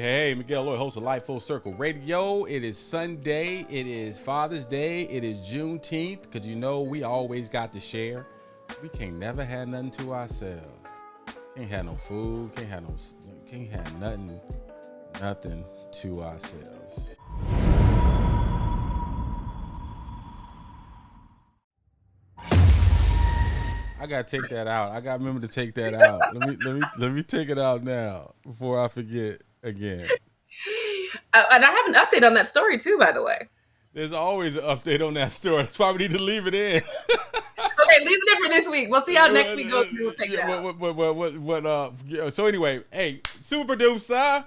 Hey, Miguel Lloyd, host of Life Full Circle Radio. It is Sunday. It is Father's Day. It is Juneteenth, because we always got to share. We can't never have nothing to ourselves. Can't have no food. Can't have nothing to ourselves. I gotta take that out. I gotta remember to take that out. Let me take it out now before I forget again. And I have an update on that story too, by the way. There's always an update on that story. That's why we need to leave it in. Okay, leave it in for this week. We'll see how next week goes. We'll take it out. So anyway, hey, super producer.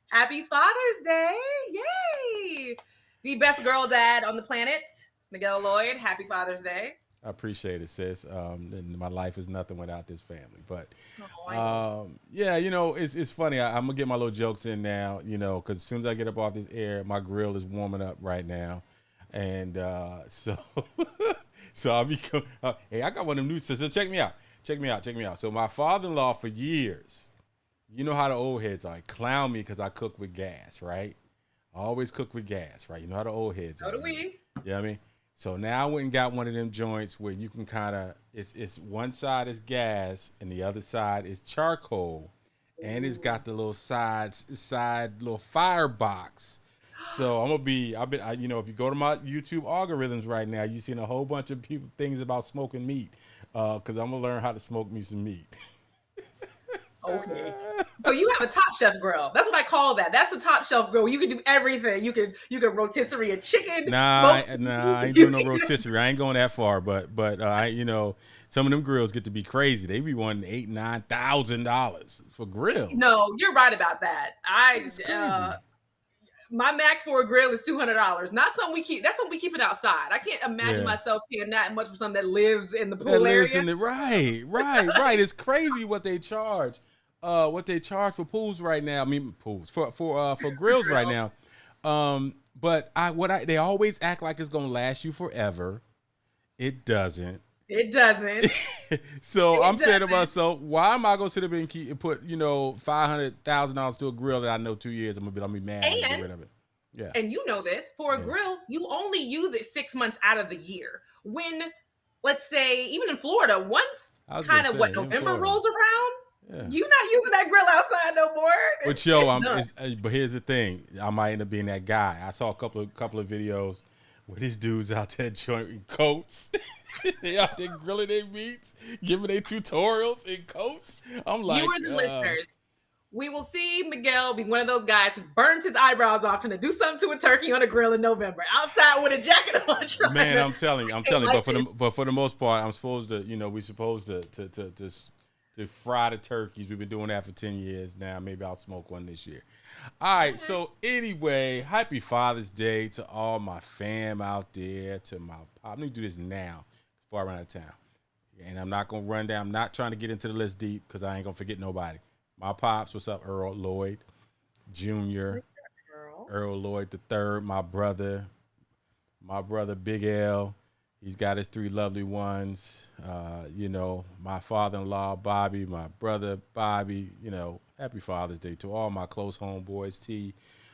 Happy Father's Day. Yay. The best girl dad on the planet, Miguel Lloyd. Happy Father's Day. I appreciate it, sis. My life is nothing without this family. But it's funny. I'm gonna get my little jokes in now, because as soon as I get up off this air, my grill is warming up right now, and so I'll be. Hey, I got one of them new sisters. Check me out. So my father-in-law for years, you know how the old heads are, clown me because I cook with gas, right? I always cook with gas, right? You know how the old heads are. So do we. You know what I mean? So now I went and got one of them joints where you can kind of, it's one side is gas and the other side is charcoal. And it's got the little side little firebox. So if you go to my YouTube algorithms right now, you're seeing a whole bunch of things about smoking meat. Because I'm going to learn how to smoke me some meat. Okay. So you have a top shelf grill. That's what I call that. That's a top shelf grill. You can do everything. You can rotisserie a chicken. I ain't doing no rotisserie. I ain't going that far. But some of them grills get to be crazy. They be wanting $8,000-$9,000 for grills. No, you're right about that. My max for a grill is $200. Not something we keep. That's something we keep it outside. I can't imagine myself paying that much for something that lives in the pool area. Right. It's crazy what they charge. What they charge for pools right now. I mean, pools for grills right now. But they always act like it's gonna last you forever. It doesn't. So I'm saying to myself, why am I gonna sit up and put $500,000 to a grill that I know 2 years I'm gonna be mad and get rid of it? Yeah. And you know this, for a grill, you only use it 6 months out of the year. When, let's say, even in Florida, once November rolls around. Yeah. You're not using that grill outside no more. But here's the thing: I might end up being that guy. I saw a couple of videos where these dudes out there joint in coats. They out there grilling their meats, giving their tutorials in coats. I'm like, viewers and listeners, we will see Miguel be one of those guys who burns his eyebrows off trying to do something to a turkey on a grill in November, outside with a jacket on. Man, I'm telling you. But for the most part, I'm supposed to. We're supposed to fry the turkeys. We've been doing that for 10 years now. Maybe I'll smoke one this year. All right. So anyway, happy Father's Day to all my fam out there, to my pop. I'm going to do this now before I run out of time. And I'm not going to run down. I'm not trying to get into the list deep because I ain't going to forget nobody. My pops, what's up, Earl Lloyd Jr., Earl Lloyd III, my brother Big L. He's got his 3 lovely ones. My father-in-law, Bobby, my brother, Bobby. Happy Father's Day to all my close homeboys, T,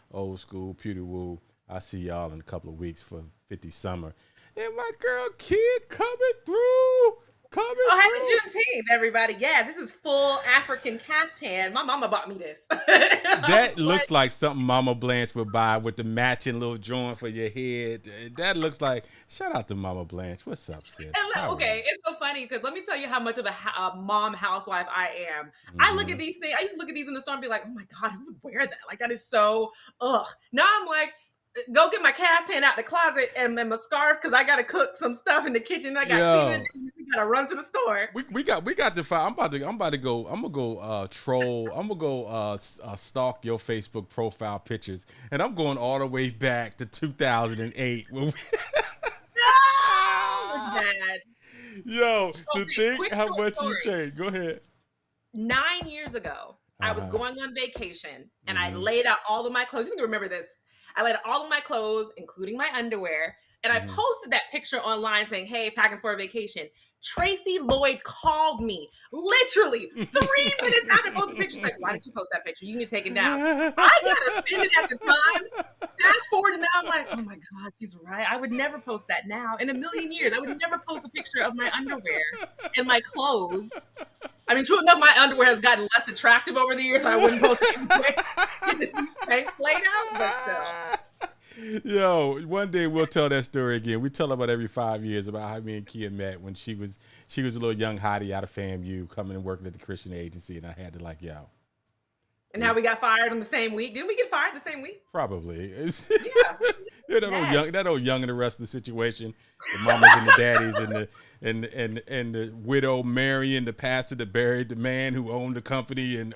Old School, Pewter Woo. I'll see y'all in a couple of weeks for 50 Summer. And my girl, Kid, coming through. Happy Juneteenth, everybody. Yes, this is full African caftan. My mama bought me this. That looks like something Mama Blanche would buy with the matching little joint for your head. That looks like, shout out to Mama Blanche. What's up, sis? It's so funny because let me tell you how much of a mom housewife I am. Mm-hmm. I look at these things. I used to look at these in the store and be like, oh my God, who would wear that? Like, that is so, ugh. Now I'm like, go get my caftan out the closet and my scarf because I gotta cook some stuff in the kitchen. I got cleaning. We gotta run to the store. We got to find. I'm about to go. I'm gonna go troll. I'm gonna go stalk your Facebook profile pictures, and I'm going all the way back to 2008. Dad. Yo, to think how much you changed. Go ahead. 9 years ago, I was going on vacation, and I laid out all of my clothes. You can remember this. I laid out all of my clothes, including my underwear, And I posted that picture online saying, hey, packing for a vacation. Tracy Lloyd called me literally 3 minutes after I posted the picture. She's like, why did you post that picture? You need to take it down. I got offended at the time. Fast forward to now, I'm like, oh my God, she's right. I would never post that now. In a million years, I would never post a picture of my underwear and my clothes. I mean, true enough, my underwear has gotten less attractive over the years, so I wouldn't post it anyway. Get these spanks laid out, but still. Yo, one day we'll tell that story again. We tell about every 5 years about how me and Kia met when she was a little young hottie out of FAMU coming and working at the Christian agency, and I had to like, yo. And how we got fired on the same week. Didn't we get fired the same week? Probably. Yeah. that old young in the rest of the situation. The mamas and the daddies and the widow marrying the pastor that buried the man who owned the company. And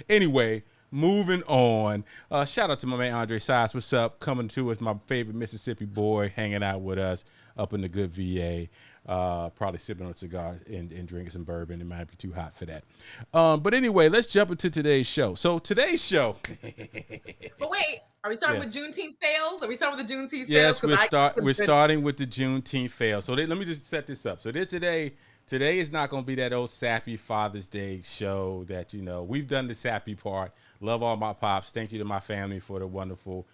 anyway, moving on. Shout out to my man Andre Size. What's up? Coming to us, my favorite Mississippi boy, hanging out with us up in the good VA. Probably sipping on a cigar and drinking some bourbon. It might be too hot for that. But anyway, let's jump into today's show. So today's show. But wait, are we starting with Juneteenth Fails? Are we starting with the Juneteenth Fails? Yes, we're starting with the Juneteenth Fails. So let me just set this up. So today is not going to be that old sappy Father's Day show that, we've done the sappy part. Love all my pops. Thank you to my family for the wonderful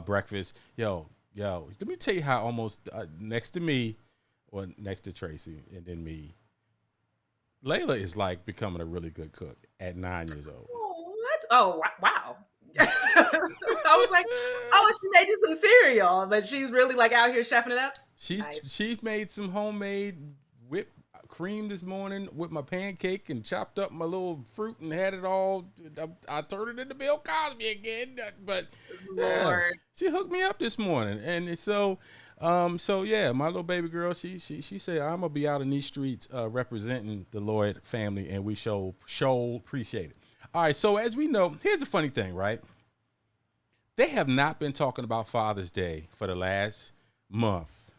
breakfast. Yo, let me tell you how almost next to me, or next to Tracy and then me, Layla is like becoming a really good cook at 9 years old. Oh, what? Oh, wow. I was like, she made you some cereal, but she's really like out here chefing it up. She made some homemade whipped cream this morning with my pancake and chopped up my little fruit and had it all. I turned it into Bill Cosby again, but she hooked me up this morning, and so my little baby girl, she said, I'm gonna be out in these streets representing the Lloyd family, and we show appreciate it. All right, so as we know, here's the funny thing, right? They have not been talking about Father's Day for the last month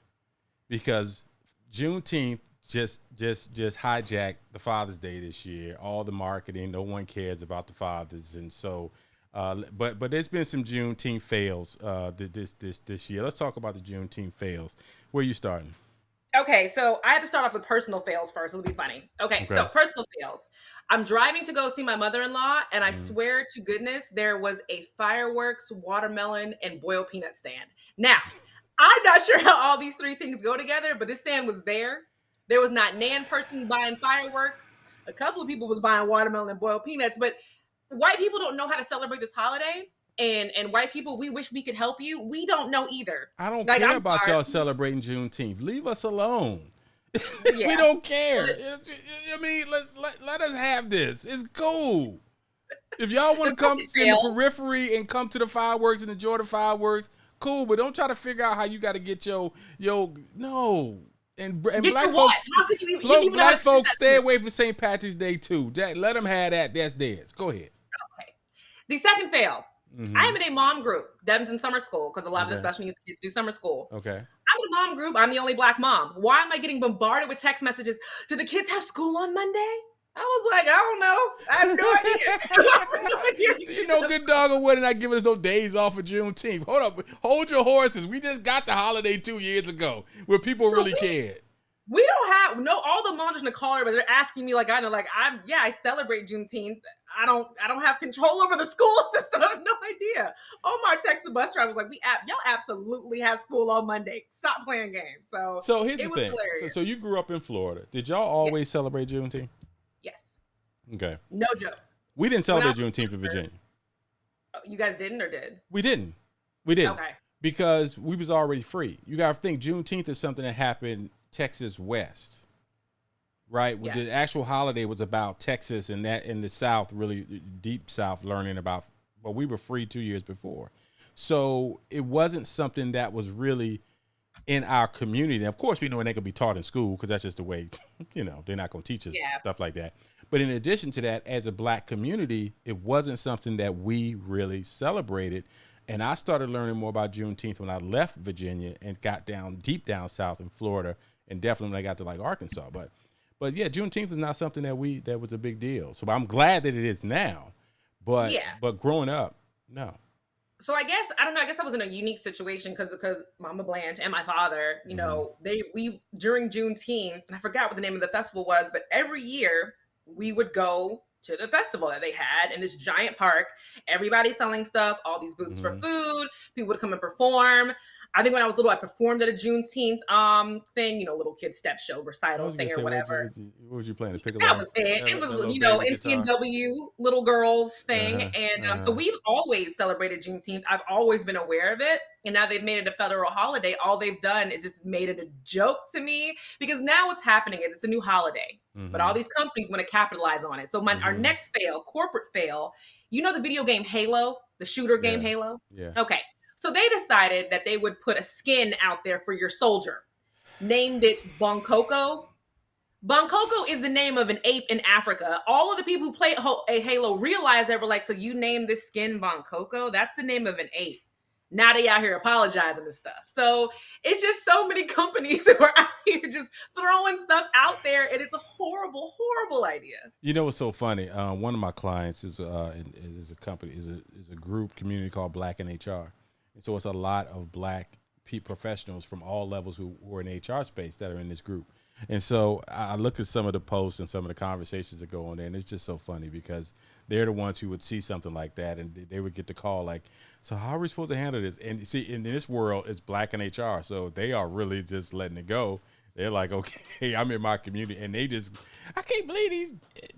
because Juneteenth just hijacked the Father's Day this year. All the marketing, no one cares about the fathers, and so. But there's been some Juneteenth fails this year. Let's talk about the Juneteenth fails. Where are you starting? Okay, so I had to start off with personal fails first. It'll be funny. Okay, so personal fails. I'm driving to go see my mother-in-law, and I swear to goodness, there was a fireworks, watermelon, and boiled peanut stand. Now, I'm not sure how all these three things go together, but this stand was there. There was not nan person buying fireworks. A couple of people was buying watermelon and boiled peanuts, but white people don't know how to celebrate this holiday. And white people, we wish we could help you. We don't know either. I don't care about y'all celebrating Juneteenth. Leave us alone. Yeah. We don't care. I mean, let us have this. It's cool. If y'all want to come in the periphery and come to the fireworks and enjoy the fireworks, cool. But don't try to figure out how you got to get your no. And black folks stay away from St. Patrick's Day too. Let them have that. That's theirs. Go ahead. Okay. The second fail. I am in a mom group. Devon's in summer school because a lot of the special needs kids do summer school. Okay. I'm in a mom group. I'm the only black mom. Why am I getting bombarded with text messages? Do the kids have school on Monday? I was like, I don't know. I have no idea. You know good dog or what, not giving us no days off of Juneteenth. Hold up. Hold your horses. We just got the holiday 2 years ago where people really cared. We don't have all the moms in the caller, but they're asking me I celebrate Juneteenth. I don't have control over the school system. I have no idea. Omar texted the bus driver, was like, y'all absolutely have school on Monday. Stop playing games. So here's the thing. So you grew up in Florida. Did y'all always celebrate Juneteenth? Yes. Okay. No joke. We didn't celebrate Juneteenth in Virginia. You guys didn't or did? We didn't. Okay. Because we was already free. You got to think Juneteenth is something that happened Texas West. Right? Yeah. The actual holiday was about Texas and that in the South, really deep South, learning about, well, we were free 2 years before. So it wasn't something that was really in our community. And of course, we know it ain't gonna be taught in school because that's just the way, they're not gonna teach us stuff like that. But in addition to that, as a black community, it wasn't something that we really celebrated. And I started learning more about Juneteenth when I left Virginia and got deep down South in Florida, and definitely when I got to like Arkansas. But yeah, Juneteenth was not something that was a big deal. So I'm glad that it is now. But growing up, no. So I guess I don't know. I guess I was in a unique situation because Mama Blanche and my father, we during Juneteenth, and I forgot what the name of the festival was, but every year we would go to the festival that they had in this giant park. Everybody selling stuff, all these booths for food. People would come and perform. I think when I was little, I performed at a Juneteenth thing, little kid step show I recital was gonna thing or say, whatever. what was you playing? The That piccolo? was it. That, It that was, little baby guitar. NCNW little girls thing. Uh-huh. And so Uh-huh. we've always celebrated Juneteenth. I've always been aware of it. And now they've made it a federal holiday. All they've done is just made it a joke to me because now what's happening is it's a new holiday. But all these companies want to capitalize on it. So our next fail, corporate fail, the video game Halo, the shooter game Yeah. Halo? Yeah. Okay. So they decided that they would put a skin out there for your soldier, named it Bonkoko. Bonkoko is the name of an ape in Africa. All of the people who play Halo realized that were like, so you named this skin Bonkoko? That's the name of an ape. Now they out here apologizing and stuff. So it's just so many companies who are out here just throwing stuff out there, and it's a horrible, horrible idea. You know what's so funny? One of my clients is a company, is a group community called Black in HR, and so it's a lot of Black professionals from all levels who are in the HR space that are in this group. And so I look at some of the posts and some of the conversations that go on there, and it's just so funny because they're the ones who would see something like that, and they would get the call like, "So how are we supposed to handle this?" And see, in this world, it's Black in HR, so they are really just letting it go. They're like, "Okay, I'm in my community," and I can't believe these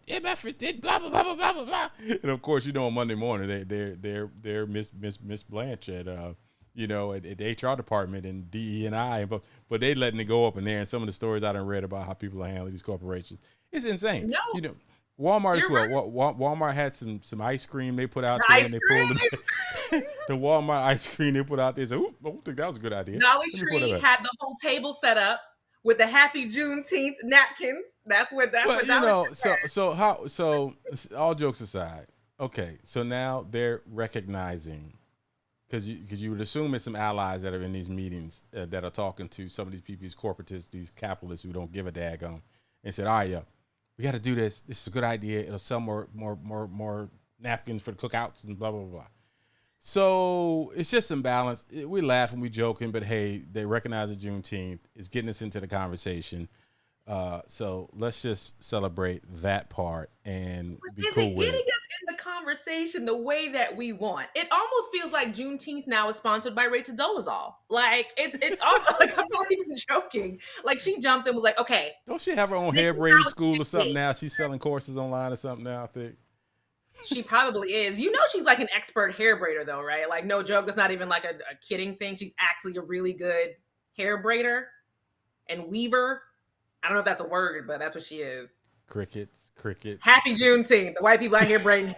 MFers did blah blah blah blah blah blah blah. And of course, on Monday morning, they're Miss Blanche at at the HR department and DE&I, but they letting it go up in there. And some of the stories I done read about how people are handling these corporations, it's insane. No, Walmart as well. right. Walmart had some ice cream they put out The there, ice and they cream. pulled the Walmart ice cream they put out there. So, I don't think that was a good idea. Dollar Let me pull that Tree up. had the whole table set up with the Happy Juneteenth napkins. That's what Well, Dollar Tree so all jokes aside, okay, so now they're recognizing, because you would assume it's some allies that are in these meetings that are talking to some of these people, these corporatists, these capitalists who don't give a daggone, and said, "All right, yeah, we got to do this. This is a good idea. It'll sell more napkins for the cookouts and blah blah blah." So it's just some balance. We laugh and we joking, but hey, they recognize the Juneteenth. It's getting us into the conversation. So let's just celebrate that part and be cool with getting it. us in the conversation the way that we want. It almost feels like Juneteenth now is sponsored by Rachel Dolezal. Like it's almost like I'm not even joking. Like she jumped and was like, okay, Don't she have her own this hair is braiding how school or it's something now? She's selling courses online or something now, I think. She probably is. She's like an expert hair braider though, right? Like no joke, that's not even like a kidding thing. She's actually a really good hair braider and weaver. I don't know if that's a word, but that's what she is. Crickets. Happy Juneteenth. The white people out here braiding.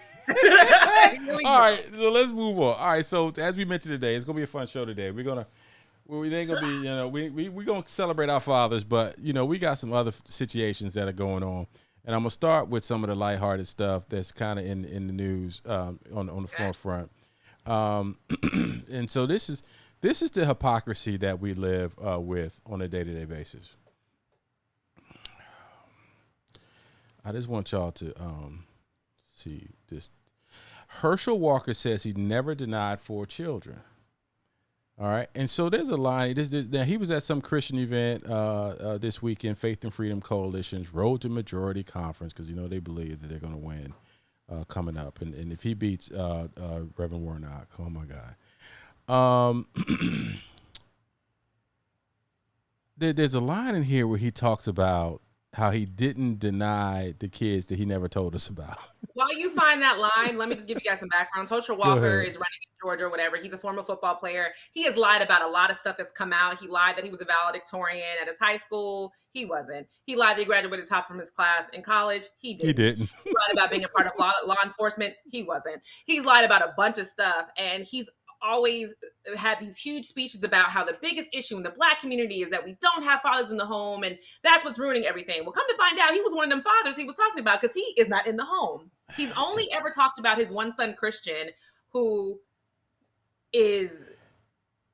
All right, so let's move on. All right, so as we mentioned today, it's gonna be a fun show today. We ain't gonna be, we gonna celebrate our fathers, but we got some other situations that are going on, and I'm gonna start with some of the lighthearted stuff that's kind of in the news on the forefront. And so this is the hypocrisy that we live with on a day-to-day basis. I just want y'all to see this. Herschel Walker says he never denied 4 children. All right. And so there's a line. Now he was at some Christian event this weekend, Faith and Freedom Coalition's Road to Majority Conference, because, they believe that they're going to win coming up. And if he beats Reverend Warnock, oh, my God. There's a line in here where he talks about how he didn't deny the kids that he never told us about. While you find that line, let me just give you guys some background. Herschel Walker is running in Georgia or whatever. He's a former football player. He has lied about a lot of stuff that's come out. He lied that he was a valedictorian at his high school. He wasn't. He lied that he graduated top from his class in college. He didn't. He lied about being a part of law enforcement. He wasn't. He's lied about a bunch of stuff, and he's always had these huge speeches about how the biggest issue in the Black community is that we don't have fathers in the home, and that's what's ruining everything. Well, come to find out, he was one of them fathers he was talking about because he is not in the home. He's only ever talked about his one son, Christian, who is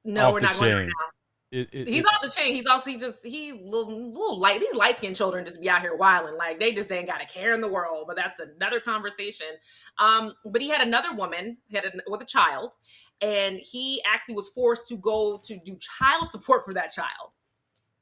we're not going right now. He's off the chain. He's also little light. These light skinned children just be out here wilding like they just ain't got a care in the world. But that's another conversation. But he had another woman with a child, and he actually was forced to go to do child support for that child.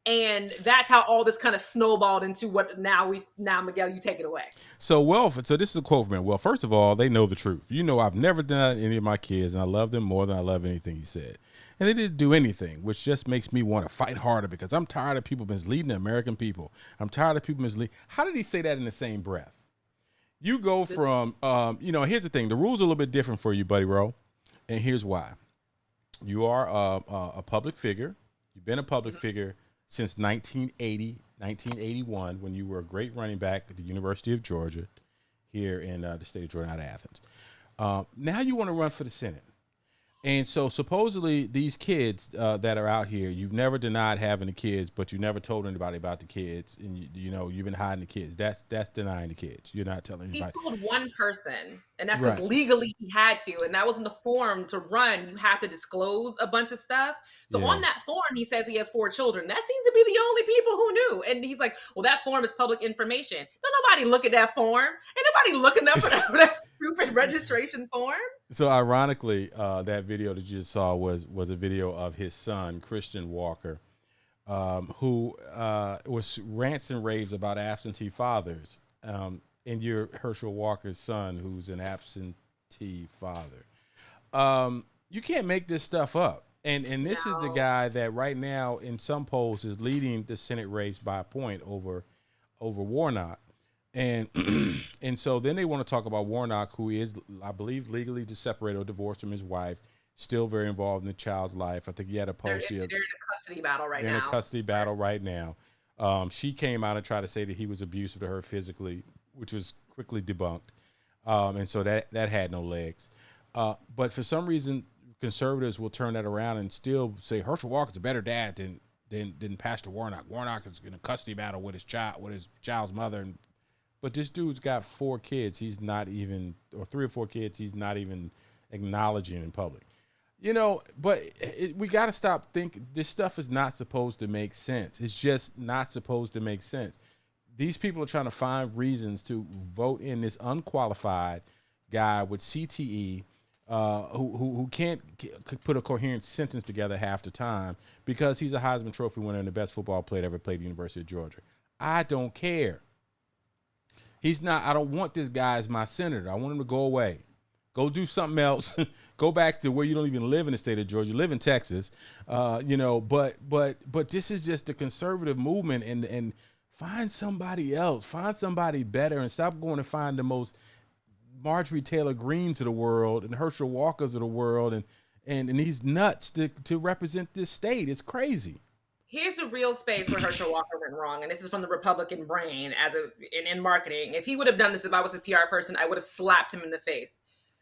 And that's how all this kind of snowballed into what now Miguel, you take it away. So this is a quote from him. Well, first of all, they know the truth. I've never done any of my kids, and I love them more than I love anything, he said. And they didn't do anything, which just makes me want to fight harder because I'm tired of people misleading the American people. I'm tired of people misleading. How did he say that in the same breath? You go from, here's the thing. The rules are a little bit different for you, Buddy Rowe. And here's why. You are a public figure. You've been a public figure since 1981, when you were a great running back at the University of Georgia here in the state of Georgia, out of Athens. Now you want to run for the Senate. And so supposedly these kids that are out here, you've never denied having the kids, but you never told anybody about the kids. And, you've been hiding the kids. That's denying the kids. You're not telling anybody. He told one person, and that's because legally he had to. And that was in the form to run. You have to disclose a bunch of stuff. So on that form, he says he has 4 children. That seems to be the only people who knew. And he's like, well, that form is public information. Don't nobody look at that form. Ain't nobody looking up for that stupid registration form. So ironically, that video that you just saw was a video of his son, Christian Walker, who was rants and raves about absentee fathers. And you're Herschel Walker's son, who's an absentee father. You can't make this stuff up. And this is the guy that right now in some polls is leading the Senate race by a point over Warnock. And and so then they want to talk about Warnock, who is, I believe, legally separated or divorced from his wife, still very involved in the child's life. I think he had a post here. They're in a custody battle right now. They're in a custody battle right now. She came out and tried to say that he was abusive to her physically, which was quickly debunked. And so that had no legs. But for some reason, conservatives will turn that around and still say Herschel Walker's a better dad than Pastor Warnock. Warnock is in a custody battle with his child's mother. But this dude's got 4 kids. He's not even, or 3 or 4 kids. He's not even acknowledging in public. But we got to stop thinking this stuff is not supposed to make sense. It's just not supposed to make sense. These people are trying to find reasons to vote in this unqualified guy with CTE who can't put a coherent sentence together half the time because he's a Heisman Trophy winner and the best football player ever played at the University of Georgia. I don't care. He's not. I don't want this guy as my senator. I want him to go away. Go do something else. Go back to where you don't even live in the state of Georgia. You live in Texas. But this is just a conservative movement, and find somebody else. Find somebody better, and stop going to find the most Marjorie Taylor Greens of the world and Herschel Walkers of the world, and these nuts to represent this state. It's crazy. Here's a real space where Herschel Walker went wrong, and this is from the Republican brain in marketing. If he would have done this, if I was a PR person, I would have slapped him in the face.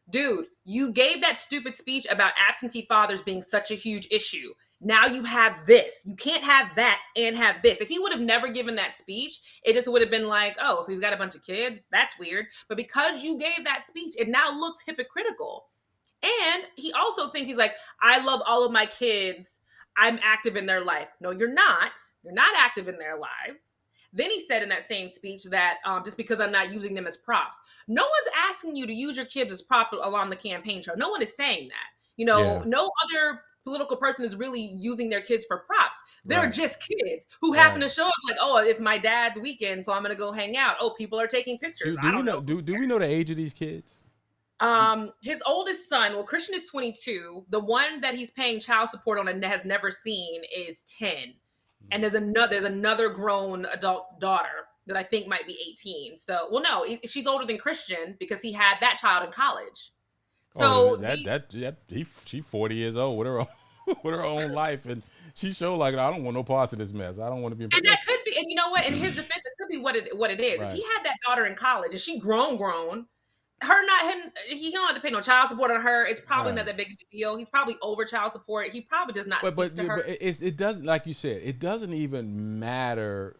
Dude, you gave that stupid speech about absentee fathers being such a huge issue. Now you have this. You can't have that and have this. If he would have never given that speech, it just would have been like, oh, so he's got a bunch of kids? That's weird. But because you gave that speech, it now looks hypocritical. And he also thinks he's like, I love all of my kids. I'm active in their life. No, you're not. You're not active in their lives. Then he said in that same speech that just because I'm not using them as props. No one's asking you to use your kids as props along the campaign trail. No one is saying that. No other political person is really using their kids for props. They're just kids who happen to show up like, oh, it's my dad's weekend, so I'm going to go hang out. Oh, people are taking pictures. Do we know the age of these kids? His oldest son, well, Christian is 22. The one that he's paying child support on and has never seen is 10. And there's another grown adult daughter that I think might be 18. So, well, no, she's older than Christian because he had that child in college. So she's 40 years old with her own life, and she showed like, I don't want no parts of this mess. I don't want to be. And that could be, and you know what? In his defense, it could be what it is. Right. If he had that daughter in college and she grown, her not him, he don't have to pay no child support on her. It's probably not that big of a deal. He's probably over child support. He probably does not speak to her. But it doesn't, like you said, it doesn't even matter.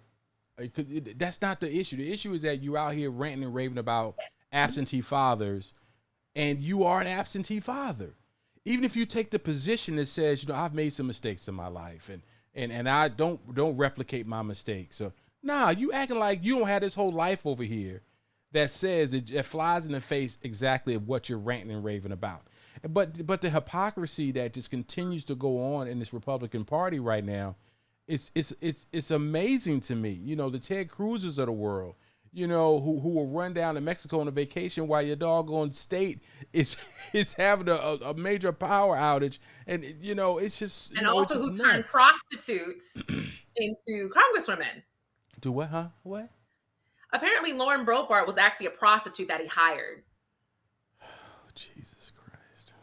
That's not the issue. The issue is that you're out here ranting and raving about absentee fathers, and you are an absentee father. Even if you take the position that says, I've made some mistakes in my life, and I don't replicate my mistakes. So, you acting like you don't have this whole life over here that says it flies in the face exactly of what you're ranting and raving about. But the hypocrisy that just continues to go on in this Republican Party right now, it's amazing to me. You know, the Ted Cruz's of the world, you know, who will run down to Mexico on a vacation while your doggone state is having a major power outage, and you know, it's just, and you know, also it's just who nuts. turned prostitutes into congresswomen. Do what? Huh? What? Apparently, Lauren Brobart was actually a prostitute that he hired. Oh, Jesus Christ!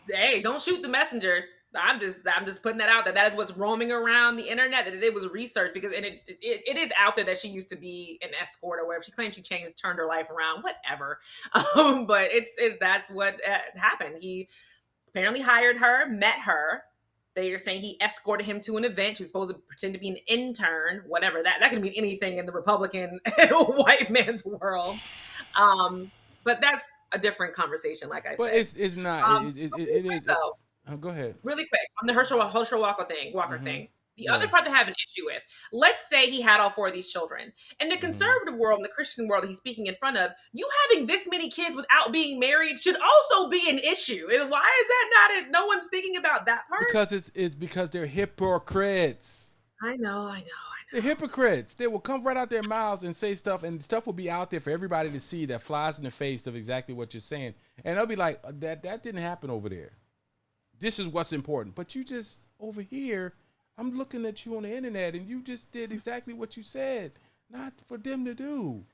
Hey, don't shoot the messenger. I'm just putting that out there. That is what's roaming around the internet. That it was research because it is out there that she used to be an escort or whatever. She claims she turned her life around, whatever. But that's what happened. He apparently hired her, met her. They are saying he escorted him to an event. She's supposed to pretend to be an intern, whatever. That can mean anything in the Republican white man's world. But that's a different conversation, like I said. But it's not. It is. Though, go ahead. really quick on the Herschel Walker thing. The other part that I have an issue with, let's say he had all 4 of these children. In the conservative world, in the Christian world that he's speaking in front of, you having this many kids without being married should also be an issue. And why is that not no one's thinking about that part? Because it's because they're hypocrites. I know. They're hypocrites. They will come right out their mouths and say stuff, and stuff will be out there for everybody to see that flies in the face of exactly what you're saying. And they'll be like, that didn't happen over there. This is what's important. But you just, over here, I'm looking at you on the internet, and you just did exactly what you said. Not for them to do.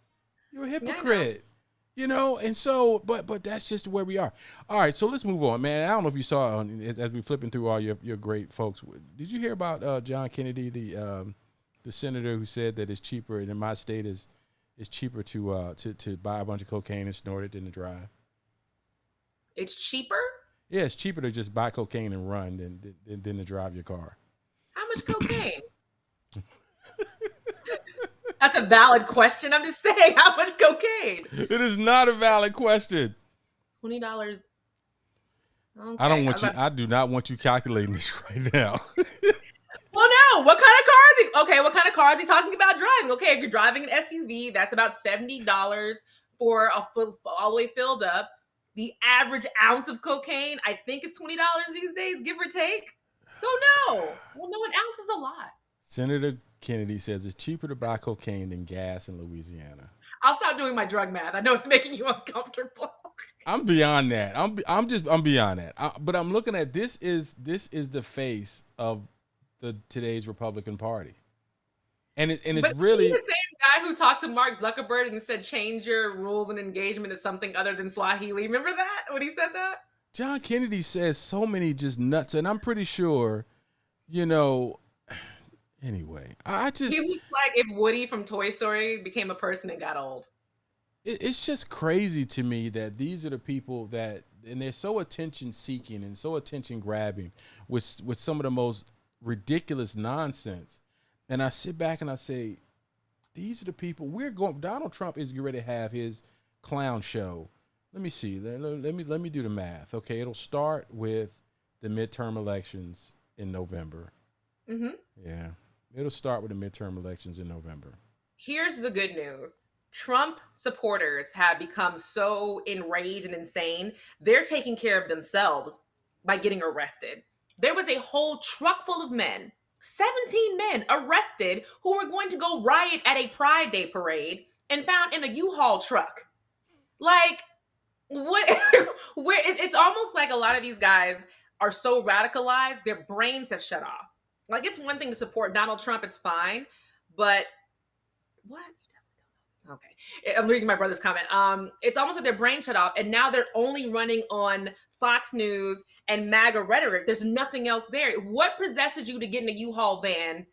You're a hypocrite. You know, and so, but that's just where we are. All right, so let's move on, man. I don't know if you saw as we're flipping through all your great folks. Did you hear about John Kennedy, the senator who said that it's cheaper, and in my state is cheaper to buy a bunch of cocaine and snort it than to drive? It's cheaper? Yeah, it's cheaper to just buy cocaine and run than to drive your car. How much cocaine? That's a valid question. I'm just saying, how much cocaine? It is not a valid question. $20. Okay. I do not want you calculating this right now. Well, no. What kind of car is he? Okay, what kind of car is he talking about driving? Okay, if you're driving an SUV, that's about $70 for all the way filled up. The average ounce of cocaine, I think, is $20 these days, give or take. So no. Well, no, an ounce is a lot. Senator Kennedy says it's cheaper to buy cocaine than gas in Louisiana. I'll stop doing my drug math. I know it's making you uncomfortable. I'm beyond that. I'm beyond that. But I'm looking at this is the face of today's Republican Party, and it's really the same guy who talked to Mark Zuckerberg and said change your rules and engagement to something other than Swahili. Remember that when he said that? John Kennedy says so many just nuts, and I'm pretty sure, you know. Anyway, he looks like if Woody from Toy Story became a person and got old. It's just crazy to me that these are the people that, and they're so attention seeking and so attention grabbing with some of the most ridiculous nonsense. And I sit back and I say, these are the people Donald Trump is ready to have his clown show. Let me see. Let me do the math. Okay, it'll start with the midterm elections in November. Mm-hmm. Yeah, it'll start with the midterm elections in November. Here's the good news. Trump supporters have become so enraged and insane, they're taking care of themselves by getting arrested. There was a whole truck full of men, 17 men arrested who were going to go riot at a Pride Day parade and found in a U-Haul truck. Like, what? It's almost like a lot of these guys are so radicalized, their brains have shut off. Like, it's one thing to support Donald Trump, it's fine, but what? Okay. I'm reading my brother's comment. It's almost like their brain shut off, and now they're only running on Fox News and MAGA rhetoric. There's nothing else there. What possesses you to get in a U-Haul van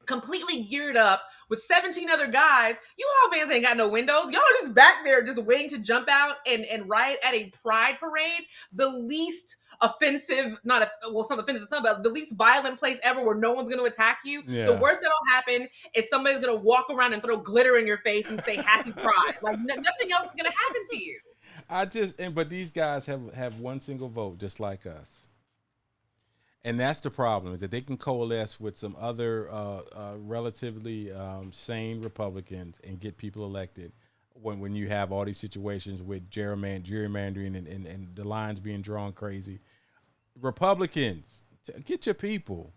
completely geared up with 17 other guys? U-Haul vans ain't got no windows. Y'all are just back there just waiting to jump out and riot at a pride parade. The least offensive, some offensive, but the least violent place ever where no one's going to attack you. Yeah. The worst that'll happen is somebody's going to walk around and throw glitter in your face and say happy pride. Like nothing else is going to happen to you. But these guys have one single vote just like us. And that's the problem, is that they can coalesce with some other relatively sane Republicans and get people elected, when you have all these situations with gerrymandering and the lines being drawn crazy. Republicans, get your people.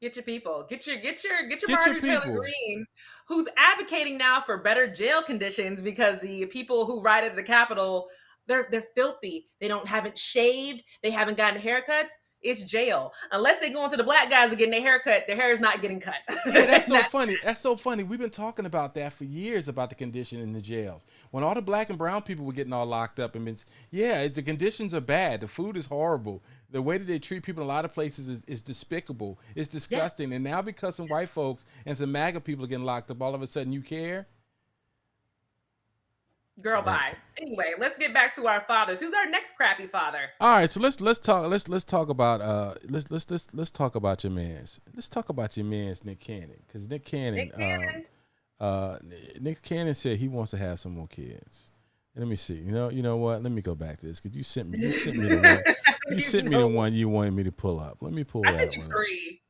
Get your people. Get your Get your Marjorie Taylor people. Greens, who's advocating now for better jail conditions because the people who ride at the Capitol, they're filthy. They haven't shaved. They haven't gotten haircuts. It's jail. Unless they go into the black guys are getting their haircut, their hair is not getting cut. Yeah, that's so funny. That's so funny. We've been talking about that for years about the condition in the jails. When all the black and brown people were getting all locked up, the conditions are bad. The food is horrible. The way that they treat people in a lot of places is despicable. It's disgusting. Yeah. And now because some white folks and some MAGA people are getting locked up, all of a sudden you care? Girl, bye. Anyway, let's get back to our fathers. Who's our next crappy father? All right, so let's talk about let's talk about your man's. Let's talk about your man's Nick Cannon, because Nick Cannon said he wants to have some more kids. Let me see. You know what? Let me go back to this because you sent me the one. You sent me the one you wanted me to pull up. Let me pull. I sent you 3.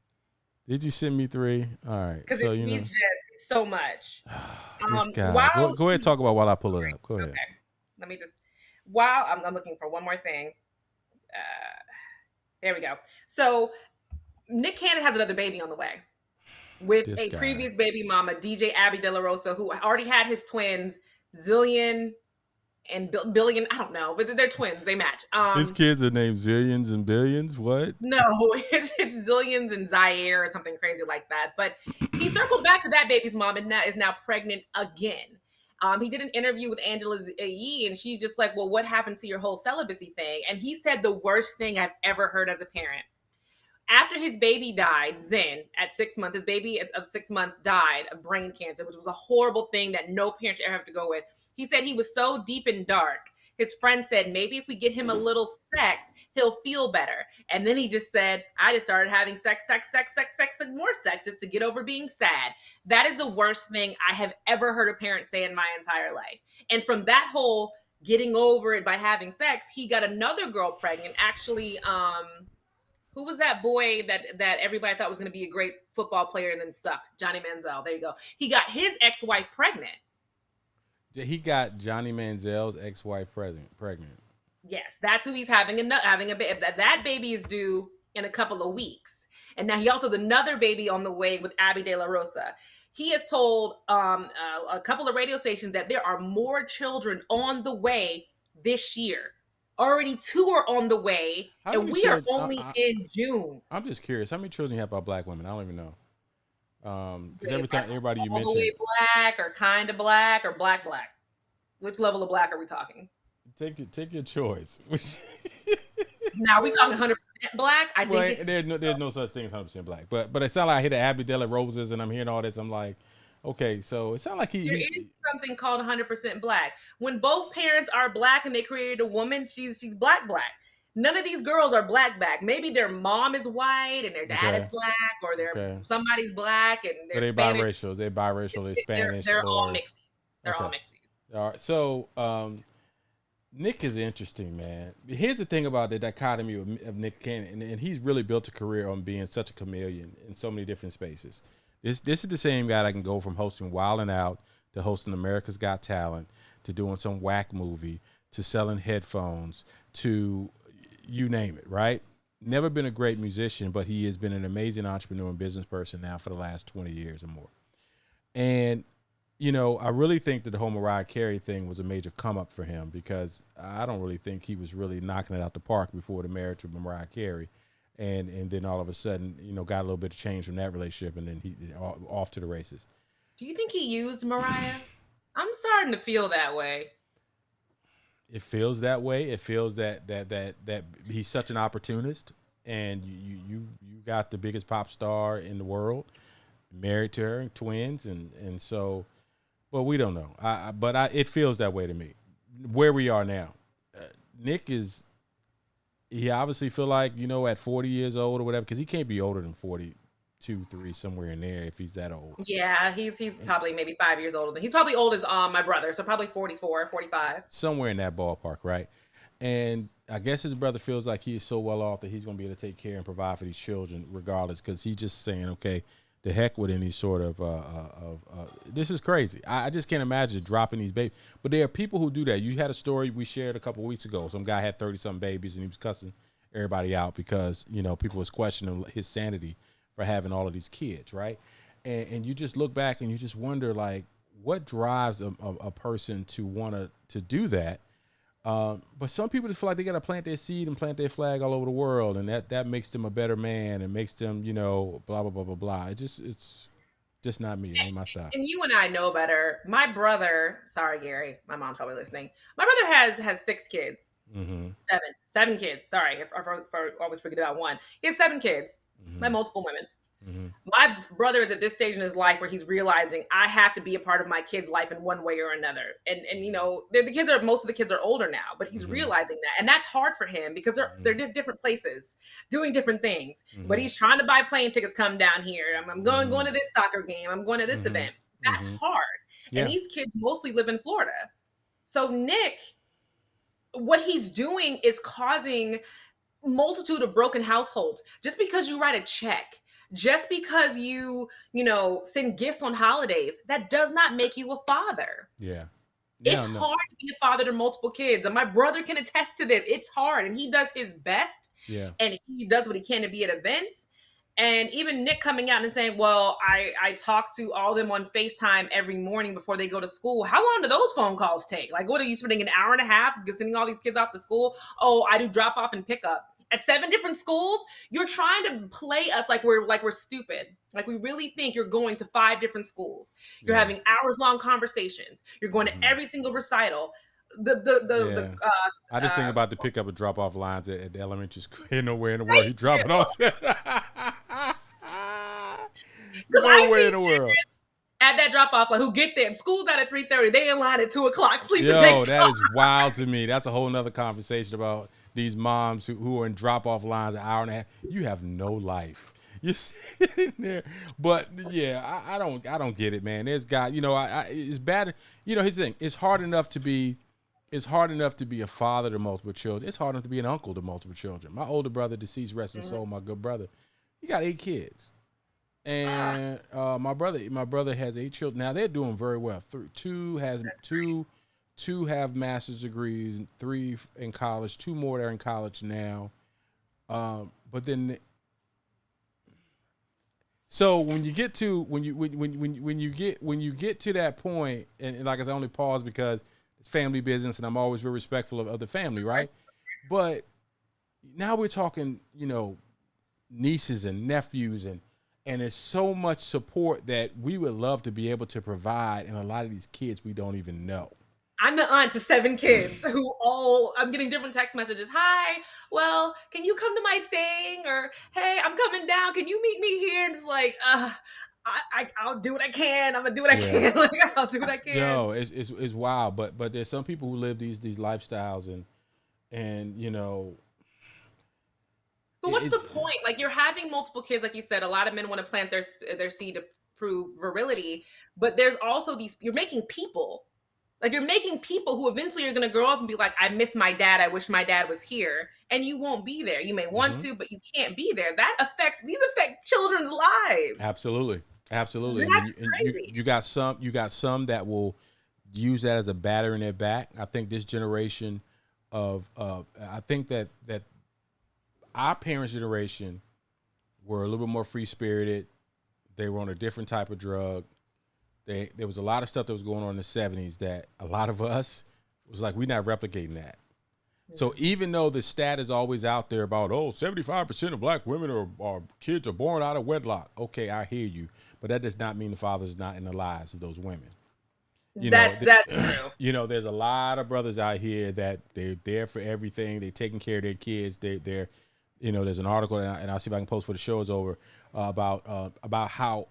Did you send me 3? All right. Because it means just so much. This guy. Go ahead and talk about while I pull it up. Go ahead. Okay. Let me just. While I'm looking for one more thing. There we go. So Nick Cannon has another baby on the way with previous baby mama, DJ Abby De La Rosa, who already had his twins, Zillion and Billion. I don't know, but they're twins. They match. These kids are named Zillions and Billions. What? No, it's Zillions and Zaire or something crazy like that. But he circled back to that baby's mom and is now pregnant again. He did an interview with Angela Yee, and she's just like, well, what happened to your whole celibacy thing? And he said the worst thing I've ever heard as a parent. After his baby died, Zen, at 6 months, his baby of 6 months died of brain cancer, which was a horrible thing that no parent should ever have to go with. He said he was so deep and dark. His friend said, maybe if we get him a little sex, he'll feel better. And then he just said, I just started having sex, and more sex just to get over being sad. That is the worst thing I have ever heard a parent say in my entire life. And from that whole getting over it by having sex, he got another girl pregnant. Actually, who was that boy that everybody thought was going to be a great football player and then sucked? Johnny Manziel. There you go. He got his ex-wife pregnant. He got Johnny Manziel's ex-wife pregnant. Yes, that's who he's having a baby. That baby is due in a couple of weeks. And now he also has another baby on the way with Abby De La Rosa. He has told a couple of radio stations that there are more children on the way this year. Already 2 are on the way, and we are only in June. I'm just curious, how many children you have by black women? I don't even know. Because every time everybody you mentioned, all the way black or kind of black or black. Which level of black are we talking? Take your choice. Now are we talking 100% black? I think there's no such thing as 100% black. But it sounds like I hear the Abby De La Roses and I'm hearing all this. I'm like, okay, so it sounds like there is something called 100% black. When both parents are black and they created a woman, she's black. None of these girls are black. Maybe their mom is white and their dad is black, or somebody's black and they're Spanish. Biracial. They're biracial. They're Spanish. They're all mixed. All mixed. All right. So Nick is interesting, man. Here's the thing about the dichotomy of Nick Cannon, and he's really built a career on being such a chameleon in so many different spaces. This is the same guy that can go from hosting Wild 'N Out to hosting America's Got Talent to doing some whack movie to selling headphones to you name it, right? Never been a great musician, but he has been an amazing entrepreneur and business person now for the last 20 years or more. And, I really think that the whole Mariah Carey thing was a major come up for him, because I don't really think he was really knocking it out the park before the marriage with Mariah Carey. And then all of a sudden, got a little bit of change from that relationship, and then he off to the races. Do you think he used Mariah? I'm starting to feel that way. It feels that way. It feels that he's such an opportunist, and you got the biggest pop star in the world, married to her, twins, and so, well, we don't know. But it feels that way to me. Where we are now, Nick is. He obviously feel like, at 40 years old or whatever, because he can't be older than 42, 3, somewhere in there if he's that old. Yeah, he's probably maybe 5 years older. He's probably old as my brother, so probably 44, 45. Somewhere in that ballpark, right? And I guess his brother feels like he is so well off that he's going to be able to take care and provide for these children regardless, because he's just saying, okay, the heck with any sort of this is crazy. I just can't imagine dropping these babies. But there are people who do that. You had a story we shared a couple of weeks ago. Some guy had 30-something babies and he was cussing everybody out because, you know, people was questioning his sanity for having all of these kids, right? And you just look back and you just wonder, like, what drives a person to want to do that? But some people just feel like they got to plant their seed and plant their flag all over the world, and that makes them a better man and makes them, you know, blah blah blah blah blah. It's just not me. It ain't my style. And you and I know better. My brother, sorry Gary, my mom's probably listening. My brother has 6 kids, Mm-hmm. seven kids. Sorry, if I always forget about one. He has 7 kids by multiple women. Mm-hmm. My brother is at this stage in his life where he's realizing I have to be a part of my kid's life in one way or another. And you know, most of the kids are older now, but he's realizing that, and that's hard for him because they're different places doing different things. But he's trying to buy plane tickets, come down here. I'm going to this soccer game. I'm going to this event. That's hard. Yeah. And these kids mostly live in Florida. So Nick, what he's doing is causing multitude of broken households. Just because you write a check, just because you send gifts on holidays, that does not make you a father. Yeah. It's hard to be a father to multiple kids. And my brother can attest to this. It's hard. And he does his best. Yeah. And he does what he can to be at events. And even Nick coming out and saying, well, I talk to all of them on FaceTime every morning before they go to school. How long do those phone calls take? Like, what are you spending an hour and a half sending all these kids off to school? Oh, I do drop off and pick up. At 7 different schools, you're trying to play us like we're stupid. Like we really think you're going to 5 different schools. You're having hours-long conversations. You're going to every single recital. I just think about the pickup and drop off lines at the elementary school. Ain't nowhere in the world he dropping off. Nowhere in the world. At that drop off, like who get there? School's out at 3:30. They in line at 2:00 sleeping. Yo, that is wild to me. That's a whole nother conversation about these moms who are in drop off lines an hour and a half. You have no life. You're sitting there, but yeah, I don't get it, man. There's got, it's bad. Here's the thing. It's hard enough to be a father to multiple children. It's hard enough to be an uncle to multiple children. My older brother, deceased, rest his soul, my good brother, he got 8 kids. And my brother has 8 children. Now they're doing very well. Two have master's degrees, 3 in college, 2 more that are in college now. But then, so when you get to that point, and like I said, I only pause because it's family business, and I'm always very respectful of the family, right? But now we're talking, nieces and nephews and there's so much support that we would love to be able to provide, and a lot of these kids we don't even know. I'm the aunt to 7 kids I'm getting different text messages. Hi, well, can you come to my thing? Or, hey, I'm coming down. Can you meet me here? And it's like, I'll do what I can. I'm gonna do what I can. Like, I'll do what I can. No, it's wild. But there's some people who live these lifestyles and. But what's the point? Like, you're having multiple kids, like you said. A lot of men want to plant their seed to prove virility, but there's also you're making people. Like, you're making people who eventually are going to grow up and be like, I miss my dad. I wish my dad was here. And you won't be there. You may want to, but you can't be there. These affect children's lives. Absolutely. That's crazy. You got some that will use that as a batter in their back. I think this generation I think that our parents' generation were a little bit more free-spirited. They were on a different type of drug. There was a lot of stuff that was going on in the 70s that a lot of us was like, we're not replicating that. Mm-hmm. So even though the stat is always out there about, 75% of black women or kids are born out of wedlock. Okay, I hear you. But that does not mean the father's not in the lives of those women. That's true. There's a lot of brothers out here that they're there for everything. They're taking care of their kids. They're there's an article, and I'll see if I can post before the show is over, about how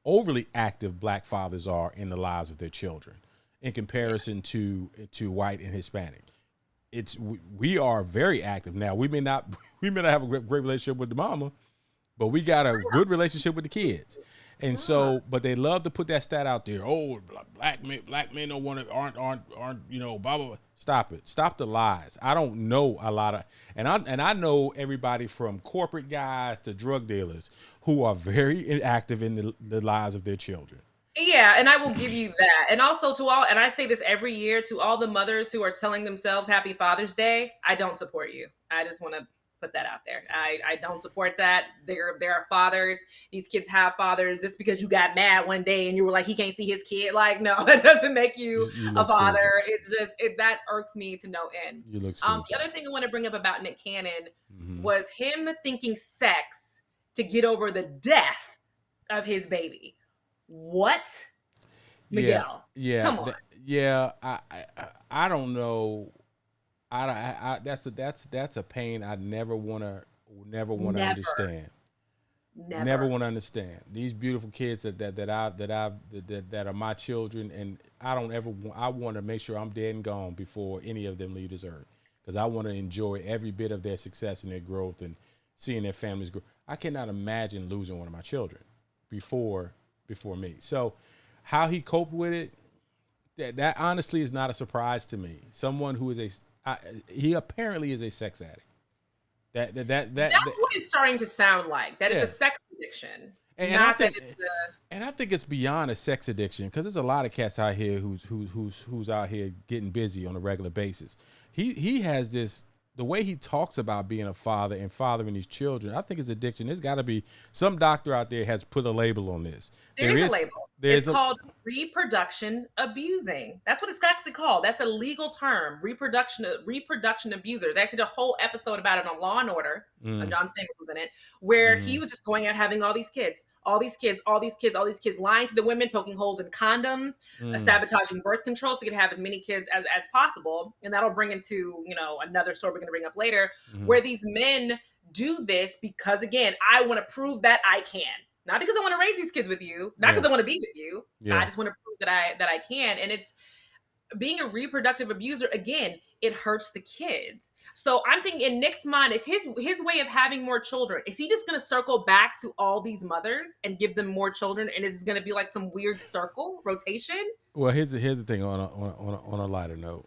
overly active black fathers are in the lives of their children in comparison to white and Hispanic. We are very active. Now, we may not have a great relationship with the mama, but we got a good relationship with the kids. And so, but they love to put that stat out there. Oh, black men don't want to, aren't, blah, blah, blah. Stop it. Stop the lies. I don't know a lot of, and I know everybody from corporate guys to drug dealers who are very active in the lives of their children. Yeah, and I will give you that. And also to all, and I say this every year, to all the mothers who are telling themselves Happy Father's Day, I don't support you. I just want to put that out there. I don't support that. There are fathers. These kids have fathers. Just because you got mad one day and you were like, he can't see his kid. Like, no, that doesn't make you a father. Stupid. It's just, that irks me to no end. You look stupid. The other thing I want to bring up about Nick Cannon was him thinking sex to get over the death of his baby. What? Miguel? Yeah. Come on. I don't know. That's a pain I never want to understand. Never want to understand. These beautiful kids that are my children, and I want to make sure I'm dead and gone before any of them leave this earth, because I want to enjoy every bit of their success and their growth and seeing their families grow. I cannot imagine losing one of my children before me. So how he coped with it, that honestly is not a surprise to me. Someone who is he apparently is a sex addict. That's what it's starting to sound like. That it's a sex addiction. And I think it's beyond a sex addiction, because there's a lot of cats out here who's out here getting busy on a regular basis. He has this, the way he talks about being a father and fathering these children, I think it's addiction. There's got to be some doctor out there has put a label on this. There is a label. It's called reproduction abusing. That's what it's actually called. That's a legal term. Reproduction abuser. They actually did a whole episode about it on Law and Order. John Stamos was in it, where he was just going out having all these kids, lying to the women, poking holes in condoms, sabotaging birth control so he could have as many kids as possible. And that'll bring into, another story we're going to bring up later, where these men do this because, again, I want to prove that I can. Not because I want to raise these kids with you, not because I want to be with you. Yeah. I just want to prove that I can. And it's being a reproductive abuser. Again, it hurts the kids. So I'm thinking, in Nick's mind, is his way of having more children, is he just going to circle back to all these mothers and give them more children? And is it going to be like some weird circle rotation? Well, here's the thing on a lighter note.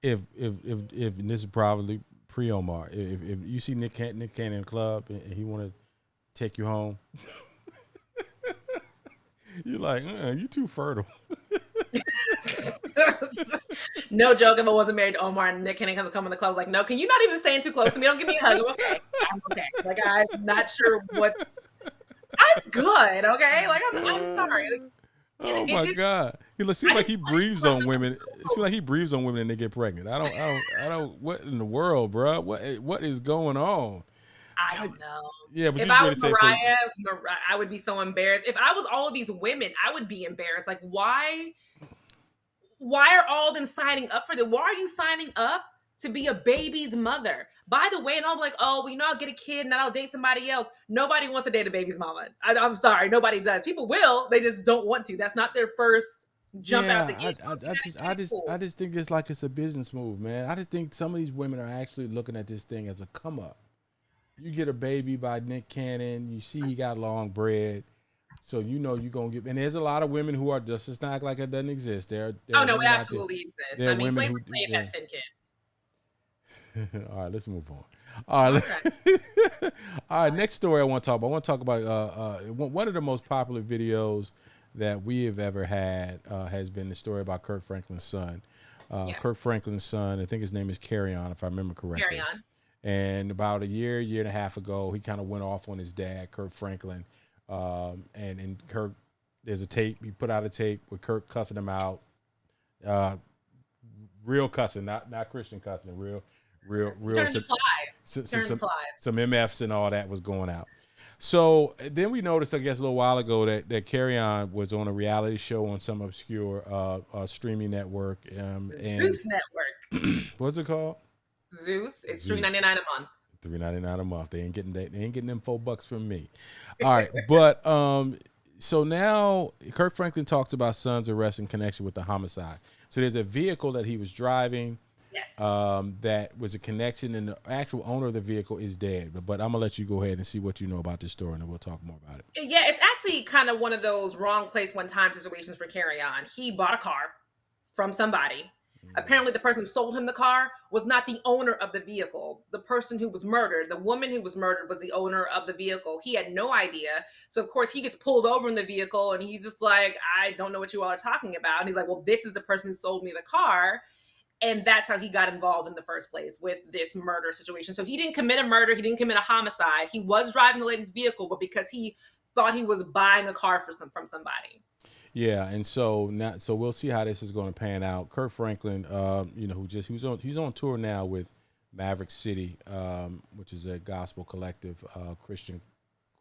if this is probably pre-Omar, if you see Nick Cannon in the club and he want to take you home, you're like, you too fertile. No joke. If I wasn't married to Omar and Nick Cannon come in the club, I was like, no, can you not even stand too close to me? Don't give me a hug. I'm okay. Like, I'm not sure I'm good. Okay. Like, I'm sorry. Like, my God. It seems like he breathes on women. It seems like he breathes on women and they get pregnant. I don't, what in the world, bro? What is going on? I don't know. Yeah, but if I was Mariah, I would be so embarrassed. If I was all of these women, I would be embarrassed. Like, why are all of them signing up for this? Why are you signing up to be a baby's mother? By the way, and I'm like, oh, well, I'll get a kid and then I'll date somebody else. Nobody wants to date a baby's mama. I'm sorry, nobody does. People will, they just don't want to. That's not their first jump out the gate. I just think it's a business move, man. I just think some of these women are actually looking at this thing as a come up. You get a baby by Nick Cannon, you see he got long bread, so you're going to get, and there's a lot of women who are just, it's not like it doesn't exist. There it absolutely exists. I mean, Flavor Flav has 10 kids. All right, let's move on. All right, all right, next story I want to talk about, one of the most popular videos that we have ever had has been the story about Kirk Franklin's son. Kirk Franklin's son, I think his name is Carry On, if I remember correctly. Carry On. And about a year and a half ago, he kind of went off on his dad, Kirk Franklin. And Kirk, there's a tape. He put out a tape with Kirk cussing him out. Real cussing, not Christian cussing. Real. Some MFs and all that was going out. So then we noticed, I guess, a little while ago that Carry On was on a reality show on some obscure streaming network. Zeus Network. What's it called? Zeus. It's $3.99 a month. $3.99 a month. They ain't getting them $4 from me. All right, but so now Kirk Franklin talks about son's arrest in connection with the homicide. So there's a vehicle that he was driving. Yes. that was a connection, and the actual owner of the vehicle is dead. But I'm gonna let you go ahead and see what you know about this story, and then we'll talk more about it. Yeah, it's actually kind of one of those wrong place, one time situations for Carry On. He bought a car from somebody. Apparently, the person who sold him the car was not the owner of the vehicle. The person who was murdered, the woman who was murdered, was the owner of the vehicle. He had no idea. So, of course, he gets pulled over in the vehicle and he's just like, I don't know what you all are talking about. And he's like, well, this is the person who sold me the car. And that's how he got involved in the first place with this murder situation. So he didn't commit a murder. He didn't commit a homicide. He was driving the lady's vehicle, but because he thought he was buying a car from somebody. Yeah, and so now, so we'll see how this is going to pan out. Kurt Franklin, you know, he's on tour now with Maverick City, which is a gospel collective, Christian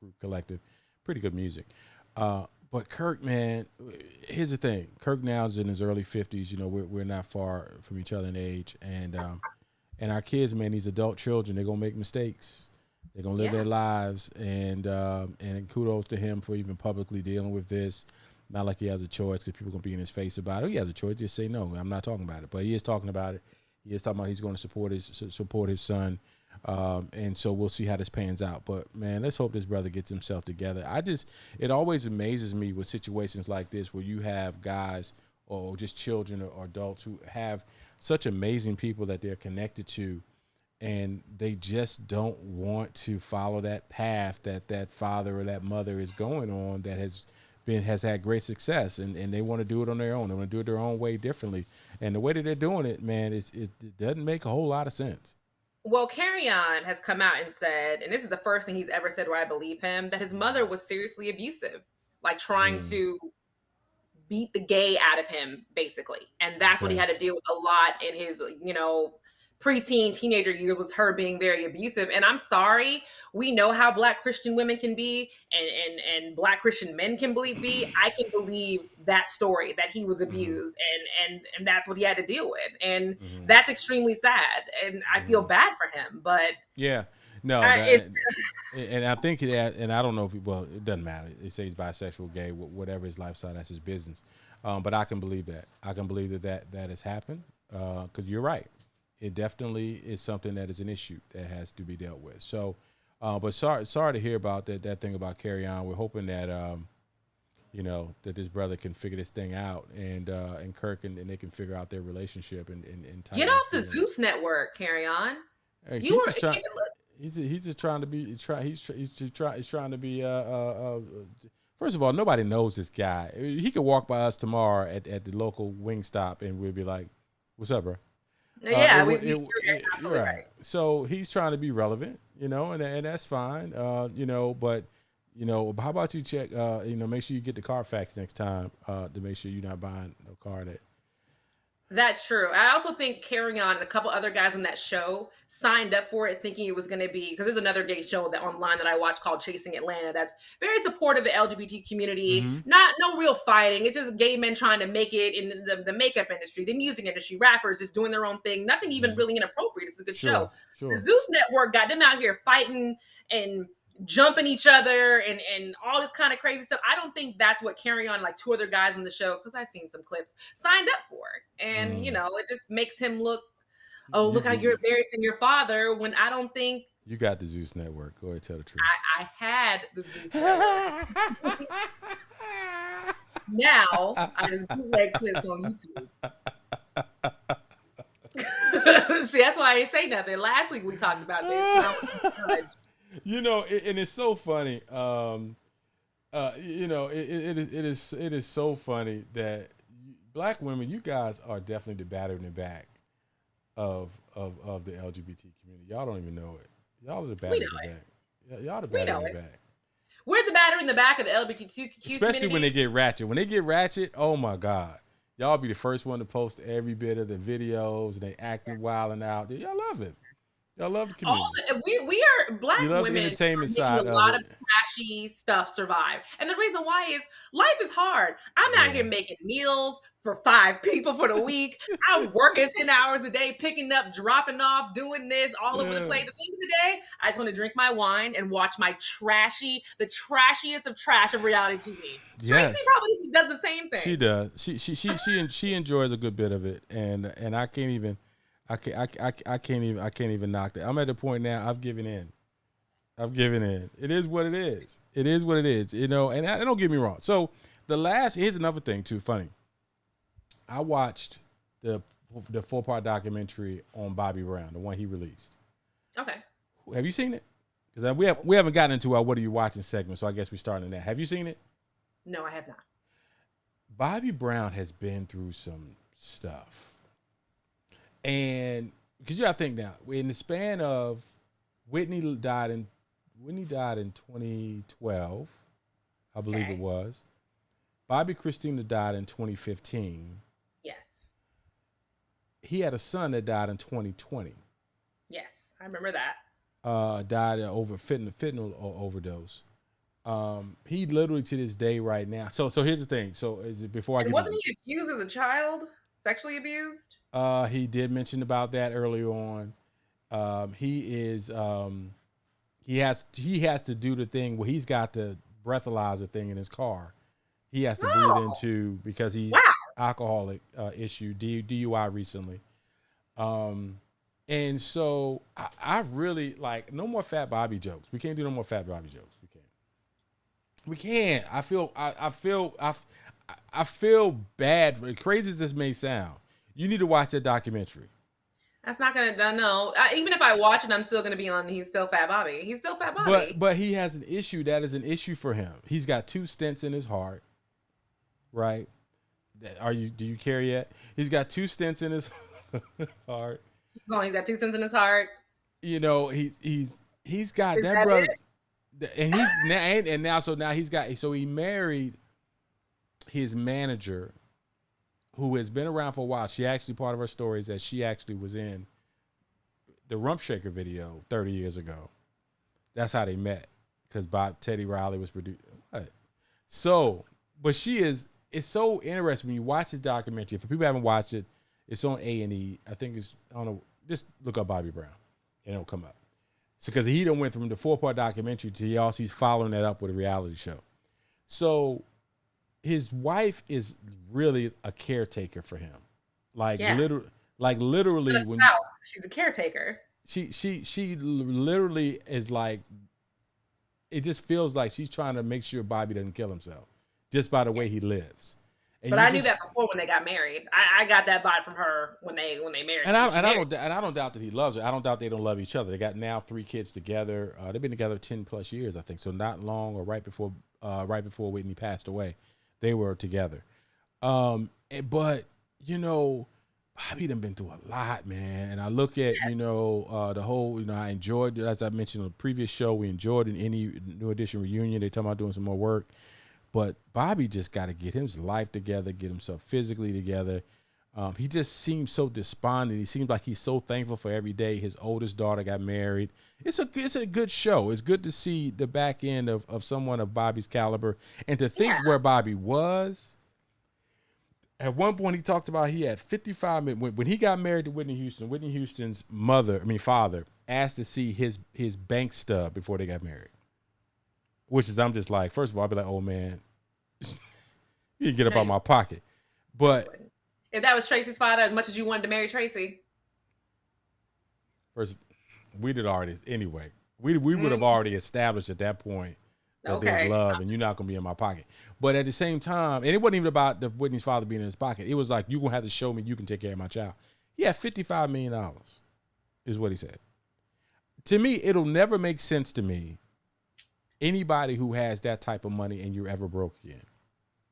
group collective, pretty good music. But Kirk, man, here's the thing. Kirk now is in his early 50s. You know, we're not far from each other in age, and our kids, man, these adult children, they're gonna make mistakes. They're gonna live their lives, and kudos to him for even publicly dealing with this. Not like he has a choice, because people are going to be in his face about it. He has a choice. Just say, no, I'm not talking about it. But he is talking about it. He is talking about he's going to support his son. And so we'll see how this pans out. But, man, let's hope this brother gets himself together. It always amazes me with situations like this where you have guys or just children or adults who have such amazing people that they're connected to, and they just don't want to follow that path that father or that mother is going on that has had great success, and they want to do it on their own. They want to do it their own way, differently. And the way that they're doing it, man, it doesn't make a whole lot of sense. Well, Carry On has come out and said, and this is the first thing he's ever said where I believe him, that his mother was seriously abusive, like trying to beat the gay out of him, basically. And that's what he had to deal with a lot in his, preteen, teenager year, was her being very abusive. And I'm sorry, we know how Black Christian women can be, and Black Christian men can be. I can believe that story, that he was abused, and that's what he had to deal with. And that's extremely sad. And I feel bad for him, but yeah. No, and I think that, and I don't know if it doesn't matter. They say he's bisexual, gay, whatever his lifestyle, that's his business. But I can believe that. I can believe that has happened, because you're right. It definitely is something that is an issue that has to be dealt with. So, but sorry to hear about that thing about Carry On. We're hoping that that this brother can figure this thing out, and Kirk, and they can figure out their relationship and get off the Zeus network, Carry On. He's just trying to be. He's trying to be. First of all, nobody knows this guy. He could walk by us tomorrow at the local Wingstop, and we'll be like, "What's up, bro?" Yeah, you're absolutely right. So he's trying to be relevant, and that's fine, but, how about you check, make sure you get the Carfax next time, to make sure you're not buying a car that. That's true. I also think Carry On and a couple other guys on that show signed up for it thinking it was going to be, because there's another gay show that online that I watch called Chasing Atlanta that's very supportive of the LGBT community. No real fighting. It's just gay men trying to make it in the makeup industry, the music industry, rappers just doing their own thing. Nothing even really inappropriate. It's a good show. Sure. The Zeus Network got them out here fighting and jumping each other and all this kind of crazy stuff. I don't think that's what Carry On, like two other guys on the show, because I've seen some clips, signed up for. And it just makes him look, look how you're embarrassing your father, when I don't think. You got the Zeus Network. Go ahead, tell the truth. I had the Zeus Network. Now I just bootleg clips on YouTube. See, that's why I didn't say nothing. Last week we talked about this. And it's so funny. It is so funny that Black women, you guys are definitely the batter in the back of the LGBT community. Y'all don't even know it. Y'all are the batter in the back. Y'all the batter in the back. We're the batter in the back of the LGBTQ community. Especially when they get ratchet. When they get ratchet, oh my God. Y'all be the first one to post every bit of the videos, and they acting wild and out. Y'all love it. I love the community. We are Black women. The entertainment side a lot of trashy stuff survive, and the reason why is life is hard. I'm out here making meals for 5 people for the week. I'm working 10 hours a day, picking up, dropping off, doing this all over the place. At the end of the day, I just want to drink my wine and watch the trashiest of trash of reality TV. Yes. Tracy probably does the same thing. She does. She enjoys a good bit of it, and I can't even. I can't even knock that. I'm at the point now. I've given in. It is what it is. It is what it is. You know, and don't get me wrong. So here's another thing too. Funny. I watched the 4-part documentary on Bobby Brown, the one he released. Okay. Have you seen it? Because we haven't gotten into our "What are you watching" segment, so I guess we're starting that. Have you seen it? No, I have not. Bobby Brown has been through some stuff, and because you got to think now, in the span of Whitney died in 2012, I believe it was. Bobby Christina died in 2015. Yes. He had a son that died in 2020. Yes, I remember that. Died over fentanyl overdose. He literally to this day right now. So here's the thing. So is it before I get wasn't he abused as a child? Sexually abused? He did mention about that earlier on. He has to do the thing where he's got the breathalyzer thing in his car. He has to breathe into because he's alcoholic issue, DUI recently. And so I really like no more Fat Bobby jokes. We can't do no more Fat Bobby jokes. We can't. I feel bad. As crazy as this may sound, you need to watch that documentary. That's not gonna no. Even if I watch it, I'm still gonna be on. He's still Fat Bobby. He's still Fat Bobby. But he has an issue that is an issue for him. He's got 2 stents in his heart. Right? Do you care yet? He's got 2 stents in his heart. He's got 2 stents in his heart. You know, he's got that brother. And he's now he married his manager, who has been around for a while. She actually, part of her story is that she actually was in the Rump Shaker video 30 years ago. That's how they met, because Teddy Riley was produced. So, but it's so interesting when you watch this documentary. For people who haven't watched it, it's on A&E. I think I don't know, just look up Bobby Brown and it'll come up. So, because he done went from the 4-part documentary to he's following that up with a reality show. So his wife is really a caretaker for him. Literally when she's a caretaker. She literally is like, it just feels like she's trying to make sure Bobby doesn't kill himself just by the way he lives. And but I knew that before when they got married. I got that vibe from her when they married. And I don't doubt that he loves her. I don't doubt they don't love each other. They got now 3 kids together. They've been together 10+ years, I think. So not long, or right before Whitney passed away, they were together. But you know, Bobby done been through a lot, man. And I look at the whole. I enjoyed, as I mentioned on the previous show, we enjoyed in any New Edition reunion. They talking about doing some more work. But Bobby just got to get his life together, get himself physically together. He just seems so despondent. He seems like he's so thankful for every day. His oldest daughter got married. It's a good show. It's good to see the back end of someone of Bobby's caliber, and to think where Bobby was. At one point, he talked about he had 55 minutes. When he got married to Whitney Houston, Whitney Houston's father asked to see his bank stub before they got married. Which is, I'm just like, first of all, I'd be like, oh man, you can get up out my pocket. But if that was Tracy's father, as much as you wanted to marry Tracy, first, we did already anyway. We would have already established at that point that there's love, and you're not gonna be in my pocket. But at the same time, and it wasn't even about Whitney's father being in his pocket. It was like, you're gonna have to show me you can take care of my child. He had $55 million, is what he said. To me, it'll never make sense to me. Anybody who has that type of money and you're ever broke again.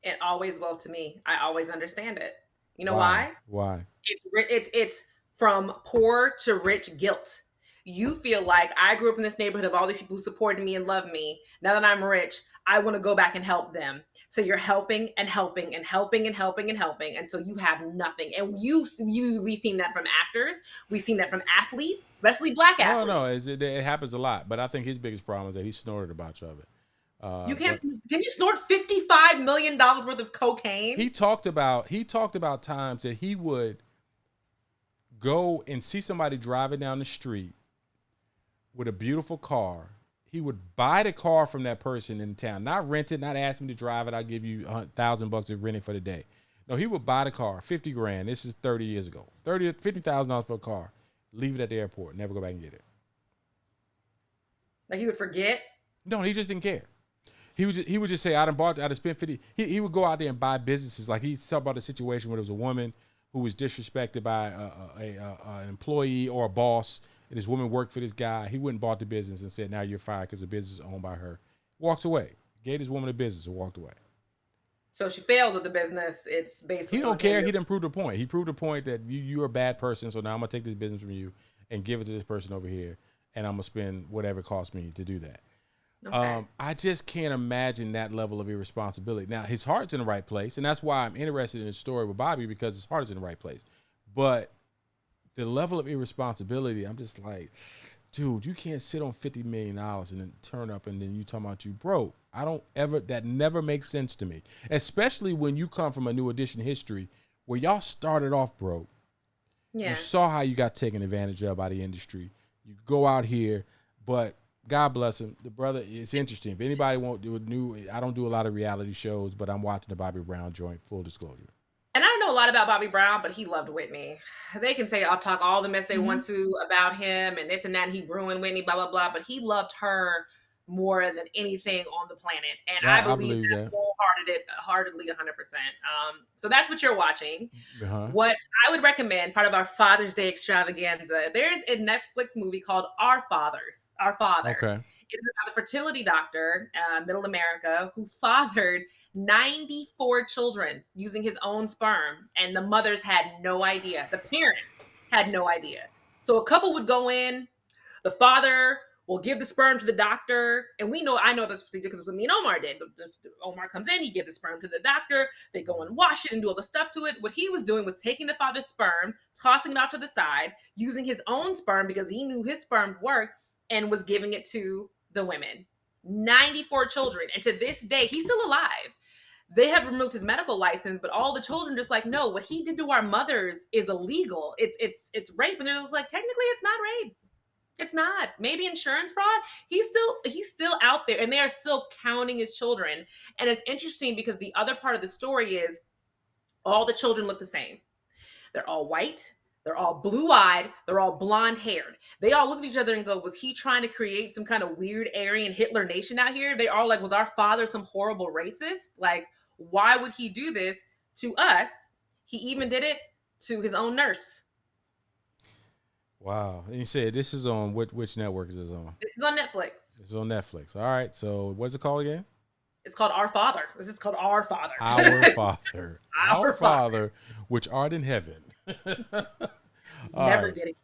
It always will to me. I always understand it. You know why? Why? It's from poor to rich guilt. You feel like, I grew up in this neighborhood of all these people who supported me and loved me. Now that I'm rich, I want to go back and help them. So you're helping and helping and helping and helping and helping until you have nothing. And we've seen that from actors. We've seen that from athletes, especially black athletes. No, it happens a lot. But I think his biggest problem is that he snorted a bunch of it. Can you snort $55 million worth of cocaine? He talked about times that he would go and see somebody driving down the street with a beautiful car. He would buy the car from that person in town, not rent it, not ask me to drive it. I'll give you $1,000 to rent it for the day. No, he would buy the car, 50 grand. This is 30 years ago. $50,000 for a car. Leave it at the airport. Never go back and get it. Like he would forget? No, he just didn't care. He would just say, I'd have spent 50. He would go out there and buy businesses. Like he talked about a situation where there was a woman who was disrespected by an employee or a boss, and this woman worked for this guy. He went and bought the business and said, now you're fired because the business is owned by her. Walks away. Gave this woman a business and walked away. So if she fails at the business, it's basically... He don't care. He didn't prove the point. He proved the point that you're a bad person, so now I'm going to take this business from you and give it to this person over here, and I'm going to spend whatever it costs me to do that. Okay. I just can't imagine that level of irresponsibility. Now, his heart's in the right place, and that's why I'm interested in his story with Bobby, because his heart is in the right place. But the level of irresponsibility, I'm just like, dude, you can't sit on $50 million and then turn up and then you talking about you broke. That never makes sense to me, especially when you come from a New Edition history where y'all started off broke. Yeah. You saw how you got taken advantage of by the industry. You go out here, but God bless him. The brother, it's interesting. If anybody won't do I don't do a lot of reality shows, but I'm watching the Bobby Brown joint, full disclosure. And I don't know a lot about Bobby Brown, but he loved Whitney. They can say, I'll talk all the mess they want to about him and this and that, and he ruined Whitney, blah, blah, blah. But he loved her more than anything on the planet. And yeah, I believe that wholeheartedly 100%. So that's what you're watching. Uh-huh. What I would recommend, part of our Father's Day extravaganza, there's a Netflix movie called Our Father. Okay. It's about a fertility doctor, middle America, who fathered 94 children using his own sperm, and the mothers had no idea. The parents had no idea. So a couple would go in, the father will give the sperm to the doctor, and I know this procedure because it was what me and Omar did. Omar comes in, he gives the sperm to the doctor, they go and wash it and do all the stuff to it. What he was doing was taking the father's sperm, tossing it off to the side, using his own sperm because he knew his sperm worked, and was giving it to the women. 94 children. And to this day, he's still alive. They have removed his medical license, but all the children just like, no, what he did to our mothers is illegal. It's rape. And they're just like, technically it's not rape. It's not. Maybe insurance fraud. He's still out there, and they are still counting his children. And it's interesting because the other part of the story is all the children look the same. They're all white. They're all blue-eyed. They're all blonde-haired. They all look at each other and go, was he trying to create some kind of weird Aryan Hitler nation out here? They all like, was our father some horrible racist? Like, why would he do this to us? He even did it to his own nurse. Wow. And you said this is on which network is this on? This is on Netflix. It's on Netflix. All right. So what's it called again? It's called Our Father. This is called Our Father. Our Father. Our Father, which art in heaven. Never getting.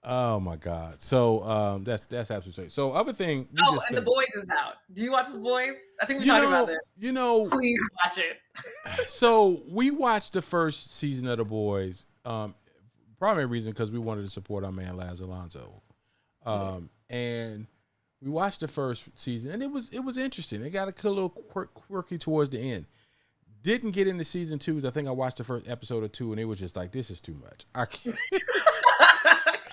Oh my God. So that's absolutely. So other thing. The Boys is out. Do you watch The Boys? I think we talked about that. Please watch it. So we watched the first season of The Boys. Primary reason because we wanted to support our man Laz Alonso, and we watched the first season, and it was interesting. It got a little quirky towards the end. Didn't get into season 2. I think I watched the first episode or 2, and it was just like, this is too much. I can't.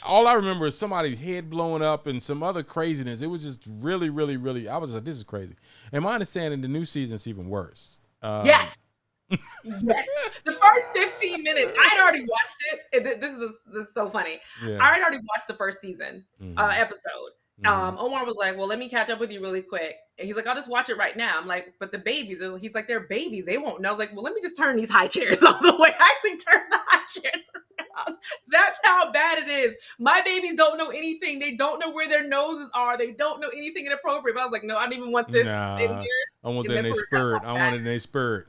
All I remember is somebody's head blowing up and some other craziness. It was just really, really, really. I was like, this is crazy. And my understanding, the new season's even worse. Yes. Yes. The first 15 minutes, I'd already watched it. This is so funny. Yeah. I already watched the first season episode. Omar was like, well, let me catch up with you really quick. And he's like, I'll just watch it right now. I'm like, but the babies, he's like, they're babies. They won't know. I was like, well, let me just turn these high chairs all the way. I actually turned the high chairs around. That's how bad it is. My babies don't know anything. They don't know where their noses are. They don't know anything inappropriate. But I was like, no, I don't even want this in here. I want that in their spirit. I want it in their spirit.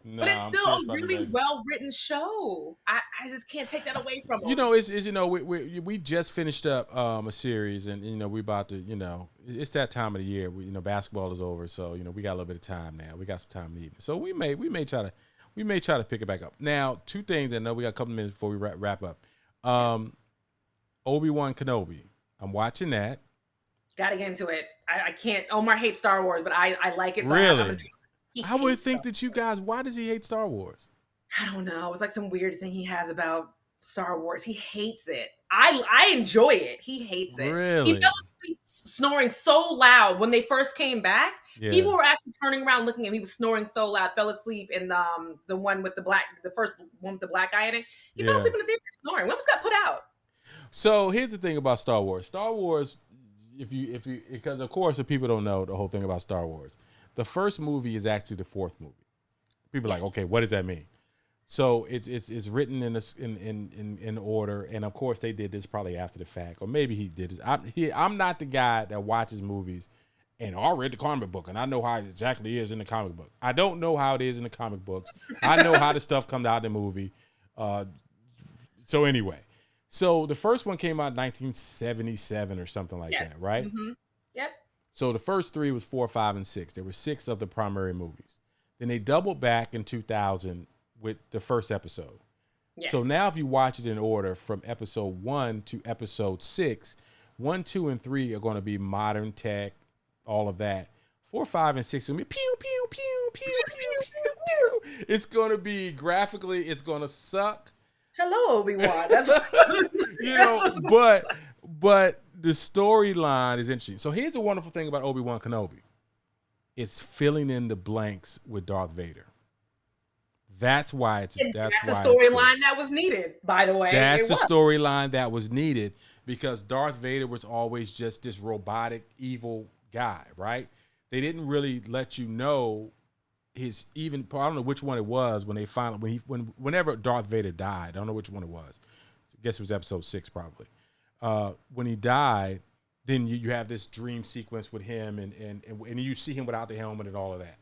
But it's still a really well-written show. I just can't take that away from them. We just finished up a series, and we about to, it's that time of the year. Basketball is over, so we got a little bit of time now. We got some time in the evening, so we may try to pick it back up. Now, two things. I know we got a couple minutes before we wrap up. Obi-Wan Kenobi. I'm watching that. Gotta get into it. I can't. Omar hates Star Wars, but I like it. So really? I would think that you guys. Why does he hate Star Wars? I don't know. It's like some weird thing he has about Star Wars. He hates it. I enjoy it. He hates it. Really? He fell asleep snoring so loud when they first came back. Yeah. People were actually turning around looking at him. He was snoring so loud, fell asleep in the one with the first one with the black guy in it. He fell asleep in the theater snoring. When was got put out? So here's the thing about Star Wars. Star Wars, if you because of course if people don't know the whole thing about Star Wars, the first movie is actually the fourth movie. People are like, okay, what does that mean? So it's written in order, and of course they did this probably after the fact, or maybe he did it. I'm not the guy that watches movies, and I read the comic book, and I know how it exactly is in the comic book. I don't know how it is in the comic books. I know how the stuff comes out in the movie. So anyway, so the first one came out in 1977 or something like that, right? Mm-hmm. Yep. So the first three was 4, 5, and 6. There were 6 of the primary movies. Then they doubled back in 2000 with the first episode. Yes. So now if you watch it in order from episode 1 to episode 6, 1, 2, and 3 are going to be modern tech, all of that. 4, 5, and 6 are going to be pew, pew, pew, pew, pew, pew, pew. It's going to be graphically, it's going to suck. Hello, Obi-Wan. That's but the storyline is interesting. So here's the wonderful thing about Obi-Wan Kenobi. It's filling in the blanks with Darth Vader. That's why it's that's the storyline that was needed, by the way. That's the storyline that was needed because Darth Vader was always just this robotic, evil guy, right? They didn't really let you know I don't know which one it was when they finally whenever Darth Vader died. I don't know which one it was. I guess it was episode 6 probably. When he died, then you have this dream sequence with him and you see him without the helmet and all of that.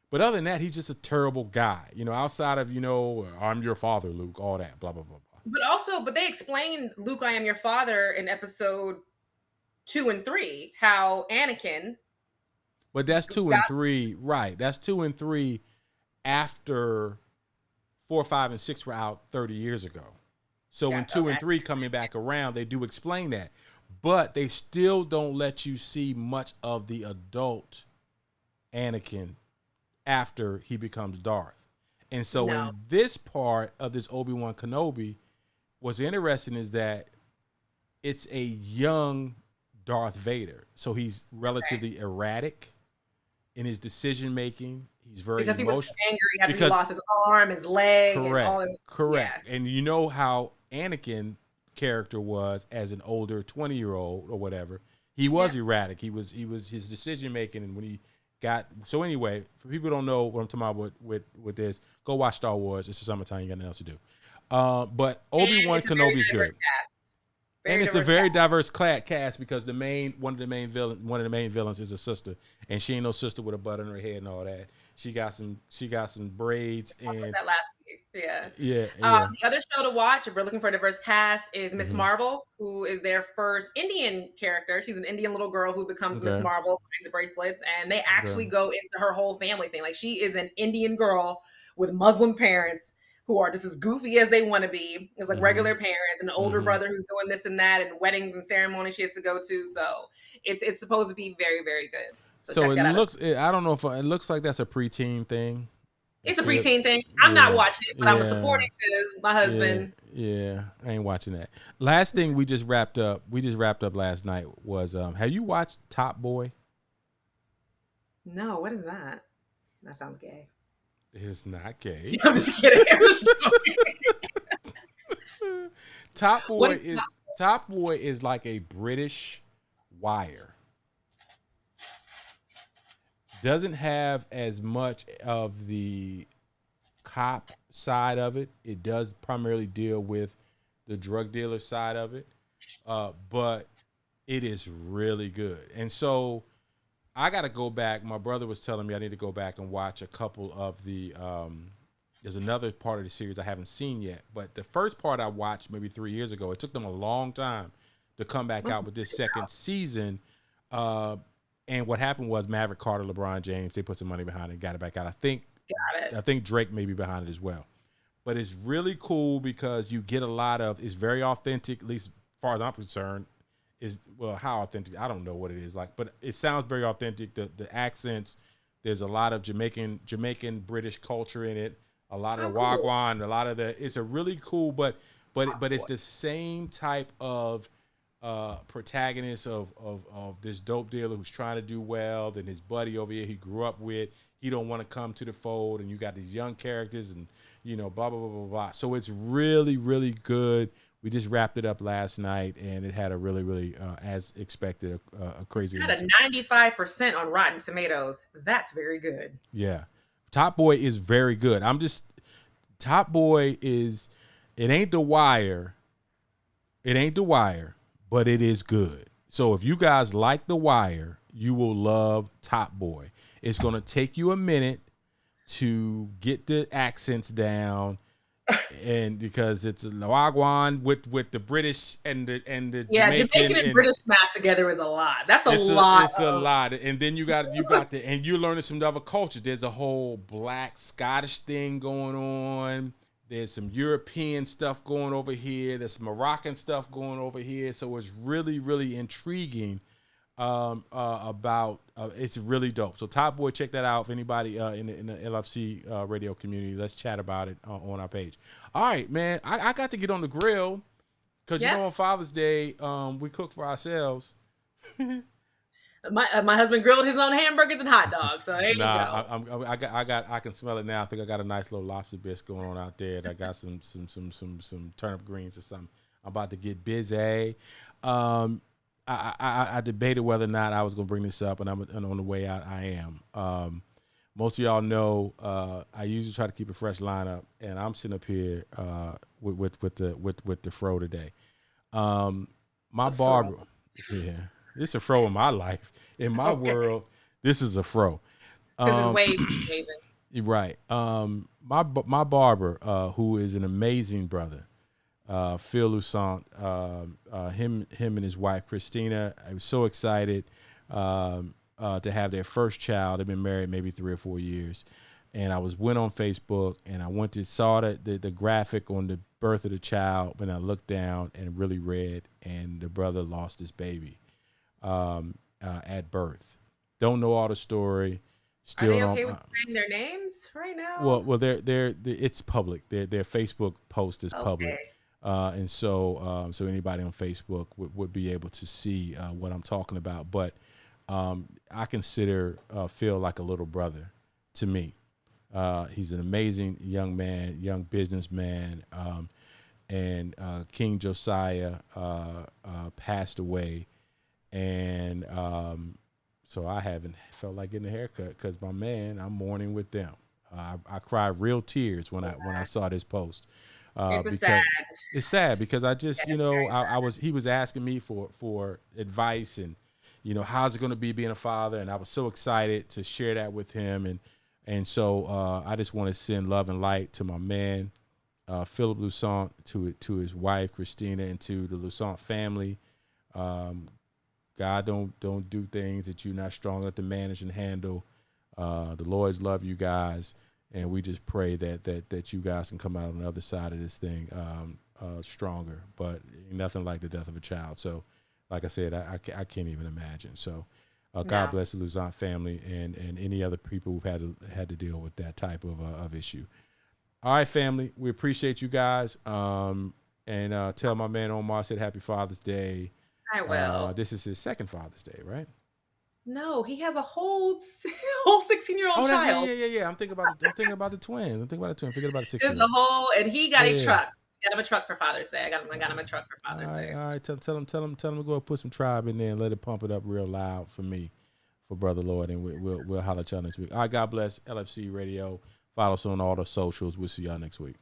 But other than that, he's just a terrible guy. Outside of, I'm your father, Luke, all that, blah, blah, blah, blah. But they explained Luke, I am your father in episode 2 and 3, how Anakin. But that's 2 and 3, right. That's 2 and 3 after 4, 5, and 6 were out 30 years ago. So when 2 and 3 coming back around, they do explain that. But they still don't let you see much of the adult Anakin after he becomes Darth. And so in this part of this Obi-Wan Kenobi, what's interesting is that it's a young Darth Vader. So he's relatively erratic in his decision making. He's very because emotional. He was angry after he lost his arm, his leg, and all of his correct. Yeah. And you know how Anakin character was as an older 20-year-old or whatever. He was erratic. He was his decision making, and when he so anyway, for people who don't know what I'm talking about with this, go watch Star Wars. It's the summertime, you got nothing else to do. But Obi-Wan Kenobi is good. And it's a very diverse cast because one of the main villains is a sister, and she ain't no sister with a butt on her head and all that. She got some braids and that last week. Yeah. The other show to watch if we're looking for a diverse cast is Miss Marvel, who is their first Indian character. She's an Indian little girl who becomes Miss Marvel, finds the bracelets, and they actually go into her whole family thing. Like, she is an Indian girl with Muslim parents who are just as goofy as they want to be. It's like regular parents, and an older brother who's doing this and that, and weddings and ceremonies she has to go to. So it's supposed to be very, very good. So it looks. I don't know if it looks like that's a preteen thing. It's a preteen thing. I'm not watching it, but I'm supporting because my husband. Yeah, I ain't watching that. Last thing we just wrapped up last night was have you watched Top Boy? No, what is that? That sounds gay. It's not gay. I'm just kidding. Top Boy is like a British Wire. Doesn't have as much of the cop side of it. It does primarily deal with the drug dealer side of it, but it is really good. And so I got to go back. My brother was telling me I need to go back and watch a couple of the there's another part of the series I haven't seen yet. But the first part I watched maybe 3 years ago. It took them a long time to come back out with this second season. And what happened was Maverick Carter, LeBron James, they put some money behind it, got it back out. I think Drake may be behind it as well. But it's really cool because you get a lot of, it's very authentic, at least as far as I'm concerned. How authentic? I don't know what it is like, but it sounds very authentic. The accents, there's a lot of Jamaican British culture in it. A lot of the Wagwan, a lot of it's a really cool, but it's the same type of protagonist of this dope dealer who's trying to do well. Then his buddy over here he grew up with, he don't want to come to the fold, and you got these young characters, and blah blah blah blah blah. So it's really really good. We just wrapped it up last night, and it had a really really as expected a crazy. It's got a 95% on Rotten Tomatoes. That's very good. Yeah, Top Boy is very good. Top Boy is. It ain't The Wire. It ain't The Wire, but it is good. So if you guys like The Wire, you will love Top Boy. It's going to take you a minute to get the accents down, and because it's a Wagwan with the British and the Jamaican and British mass together is a lot. That's a lot. It's a lot, and then you got and you're learning some other cultures. There's a whole Black Scottish thing going on. There's some European stuff going over here. There's some Moroccan stuff going over here. So it's really, really intriguing about it's really dope. So Top Boy, check that out. If anybody in the LFC radio community, let's chat about it on our page. All right, man. I got to get on the grill because, on Father's Day, we cook for ourselves. My husband grilled his own hamburgers and hot dogs, so there you go. I can smell it now. I think I got a nice little lobster bisque going on out there. I got some turnip greens or something. I'm about to get busy. I debated whether or not I was going to bring this up, and on the way out, I am. Most of y'all know I usually try to keep a fresh lineup, and I'm sitting up here with the fro today. My barber, it's a fro in my life. In my world, this is a fro. Because it's waving. Right. My barber, who is an amazing brother, Phil Lusant, him and his wife Christina. I was so excited to have their first child. They've been married maybe 3 or 4 years, and I went on Facebook and I saw the graphic on the birth of the child. When I looked down and really read, and the brother lost his baby at birth. Don't know all the story. Still, are they okay with saying their names right now? Well, they're it's public. Their Facebook post is public, and so anybody on Facebook would be able to see what I'm talking about. But I consider Phil like a little brother to me. He's an amazing young man, young businessman, and King Josiah passed away, and so I haven't felt like getting a haircut because my man, I'm mourning with them. I cried real tears when I saw this post. It's sad because I just he was asking me for advice and how's it going to be being a father, and I was so excited to share that with him, and so I just want to send love and light to my man Philip Lusant, to his wife Christina, and to the Lusant family. God don't do things that you're not strong enough to manage and handle. The Lord's love you guys, and we just pray that you guys can come out on the other side of this thing stronger. But nothing like the death of a child. So, like I said, I can't even imagine. So, God bless the Lusant family and any other people who've had to deal with that type of issue. All right, family, we appreciate you guys. And tell my man Omar I said Happy Father's Day. I will. This is his second Father's Day, right? No, he has a whole 16-year-old child. Yeah. I'm thinking about the twins. I'm thinking about the 16-year-old. There's a whole, and he got a truck. Got him a truck for Father's Day. I got him a truck for Father's Day. All right. Tell him to go put some Tribe in there and let it pump it up real loud for me, for Brother Lord, and we'll holler at y'all next week. All right, God bless LFC Radio. Follow us on all the socials. We'll see y'all next week.